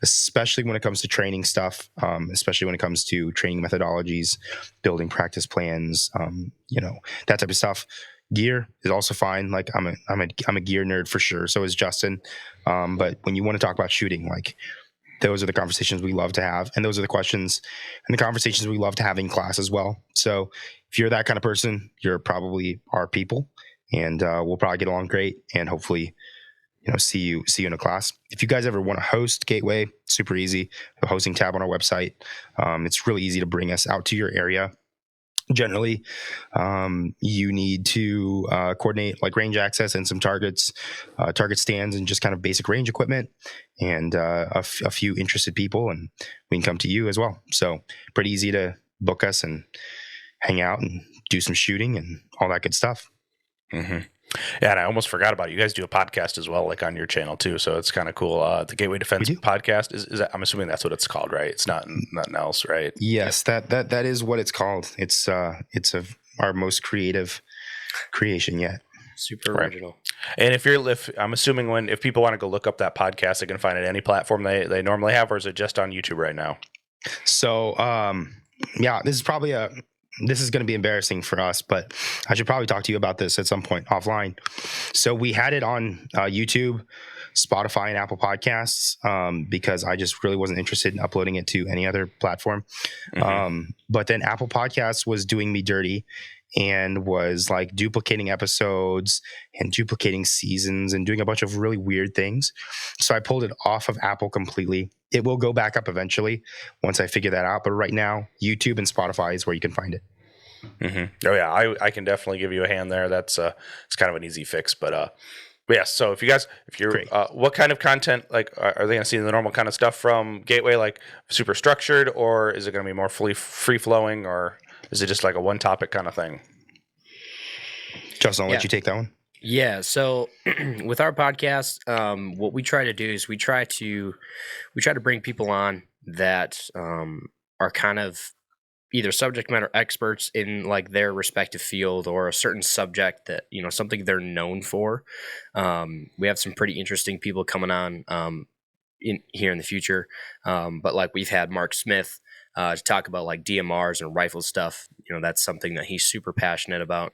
especially when it comes to training stuff, especially when it comes to training methodologies, building practice plans, that type of stuff. Gear is also fine. Like I'm a gear nerd for sure. So is Justin. But when you want to talk about shooting, like those are the conversations we love to have, and those are the questions and the conversations we love to have in class as well. So if you're that kind of person, you're probably our people, and we'll probably get along great, and hopefully, see you in a class. If you guys ever want to host Gateway, super easy. The hosting tab on our website. It's really easy to bring us out to your area. Generally, you need to coordinate like range access and some target stands and just kind of basic range equipment and a few interested people, and we can come to you as well. So pretty easy to book us and hang out and do some shooting and all that good stuff. Mm-hmm. Yeah, and I almost forgot about it. You guys do a podcast as well, like on your channel too. So it's kind of cool. The Gateway Defense podcast is that, I'm assuming that's what it's called, right? It's not nothing else, right? Yes, that is what it's called. It's our most creative creation yet. Super original. And if I'm assuming if people want to go look up that podcast, they can find it any platform they normally have, or is it just on YouTube right now? So yeah, this is going to be embarrassing for us, but I should probably talk to you about this at some point offline. So we had it on YouTube, Spotify, and Apple Podcasts because I just really wasn't interested in uploading it to any other platform. Mm-hmm. But then Apple Podcasts was doing me dirty and was like duplicating episodes and duplicating seasons and doing a bunch of really weird things. So I pulled it off of Apple completely. It will go back up eventually once I figure that out. But right now, YouTube and Spotify is where you can find it. Mm-hmm. Oh yeah, I can definitely give you a hand there. That's it's kind of an easy fix, but yeah. So if you're what kind of content, like are they going to see the normal kind of stuff from Gateway, like super structured, or is it going to be more free flowing, or is it just like a one topic kind of thing? Justin, I'll let you take that one. Yeah. So with our podcast, what we try to do is we try to bring people on that are kind of either subject matter experts in like their respective field or a certain subject that, something they're known for. We have some pretty interesting people coming on here in the future. But like we've had Mark Smith to talk about like DMRs and rifle stuff. That's something that he's super passionate about.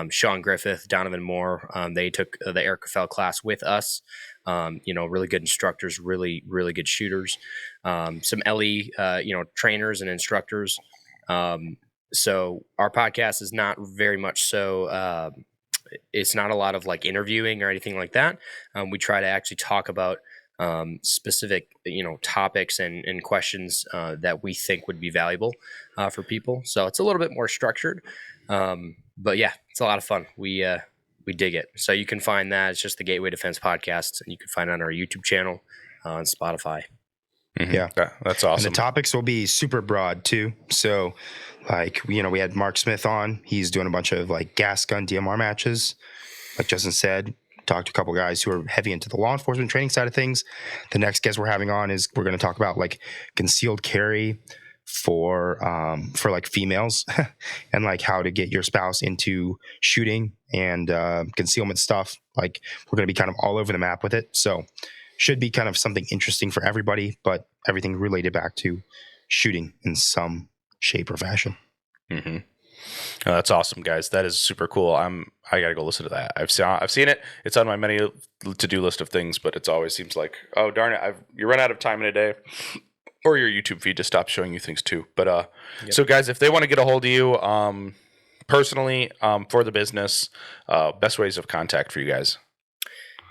Sean Griffith, Donovan Moore, they took the Eric Raffel class with us. Really good instructors, really, really good shooters. Some LE, trainers and instructors. So our podcast is not very much so, it's not a lot of like interviewing or anything like that. We try to actually talk about specific, topics and questions that we think would be valuable for people. So it's a little bit more structured. But yeah, it's a lot of fun. We dig it. So you can find that. It's just the Gateway Defense Podcast, and you can find it on our YouTube channel on Spotify. Mm-hmm. Yeah, that's awesome. And the topics will be super broad too. So like, we had Mark Smith on. He's doing a bunch of like gas gun DMR matches. Like Justin said, talked to a couple guys who are heavy into the law enforcement training side of things. The next guest we're having on is we're going to talk about like concealed carry for like females and like how to get your spouse into shooting and concealment stuff. Like we're going to be kind of all over the map with it. So should be kind of something interesting for everybody, but everything related back to shooting in some shape or fashion. Mm-hmm. Oh, that's awesome, guys. That is super cool. I gotta go listen to that. I've seen it. It's on my many to-do list of things, but it always seems like, oh darn it, you run out of time in a day, or your YouTube feed just stops showing you things too. But yep. So guys, if they want to get a hold of you personally for the business, best ways of contact for you guys.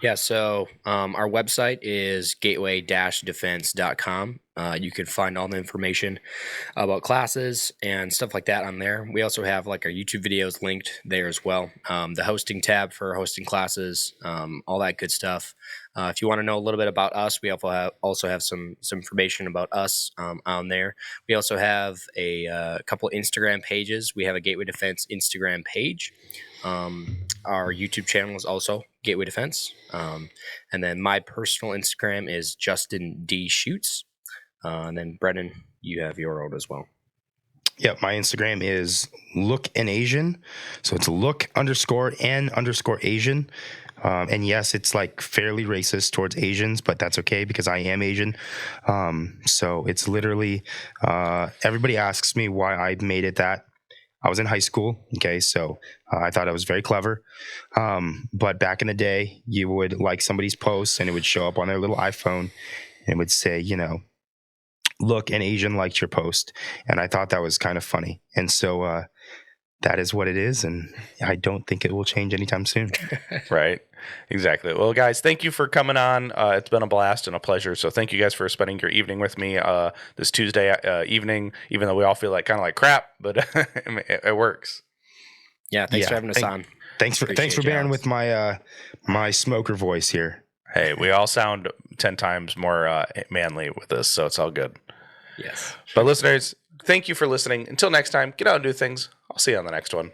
Yeah, so our website is gateway-defense.com. You can find all the information about classes and stuff like that on there. We also have like our YouTube videos linked there as well. The hosting tab for hosting classes, all that good stuff. If you want to know a little bit about us, we also have some information about us on there. We also have a couple Instagram pages. We have a Gateway Defense Instagram page. Our YouTube channel is also Gateway Defense. And then my personal Instagram is Justin D Shoots. And then Brennan, you have your own as well. Yeah, my Instagram is lookandasian. So it's look_n_Asian. And yes, it's like fairly racist towards Asians, but that's okay because I am Asian. So it's literally, everybody asks me why I made it that. I was in high school. Okay. So I thought I was very clever. But back in the day, you would like somebody's post and it would show up on their little iPhone and it would say, look, an Asian liked your post. And I thought that was kind of funny. And so that is what it is. And I don't think it will change anytime soon. Right. Exactly. Well, guys, thank you for coming on. It's been a blast and a pleasure. So thank you guys for spending your evening with me this Tuesday evening, even though we all feel like kind of like crap, but it works. Yeah. Thanks for having us on. Thanks for bearing with my my smoker voice here. Hey, we all sound 10 times more manly with this, so it's all good. Yes. But listeners, thank you for listening. Until next time, get out and do things. I'll see you on the next one.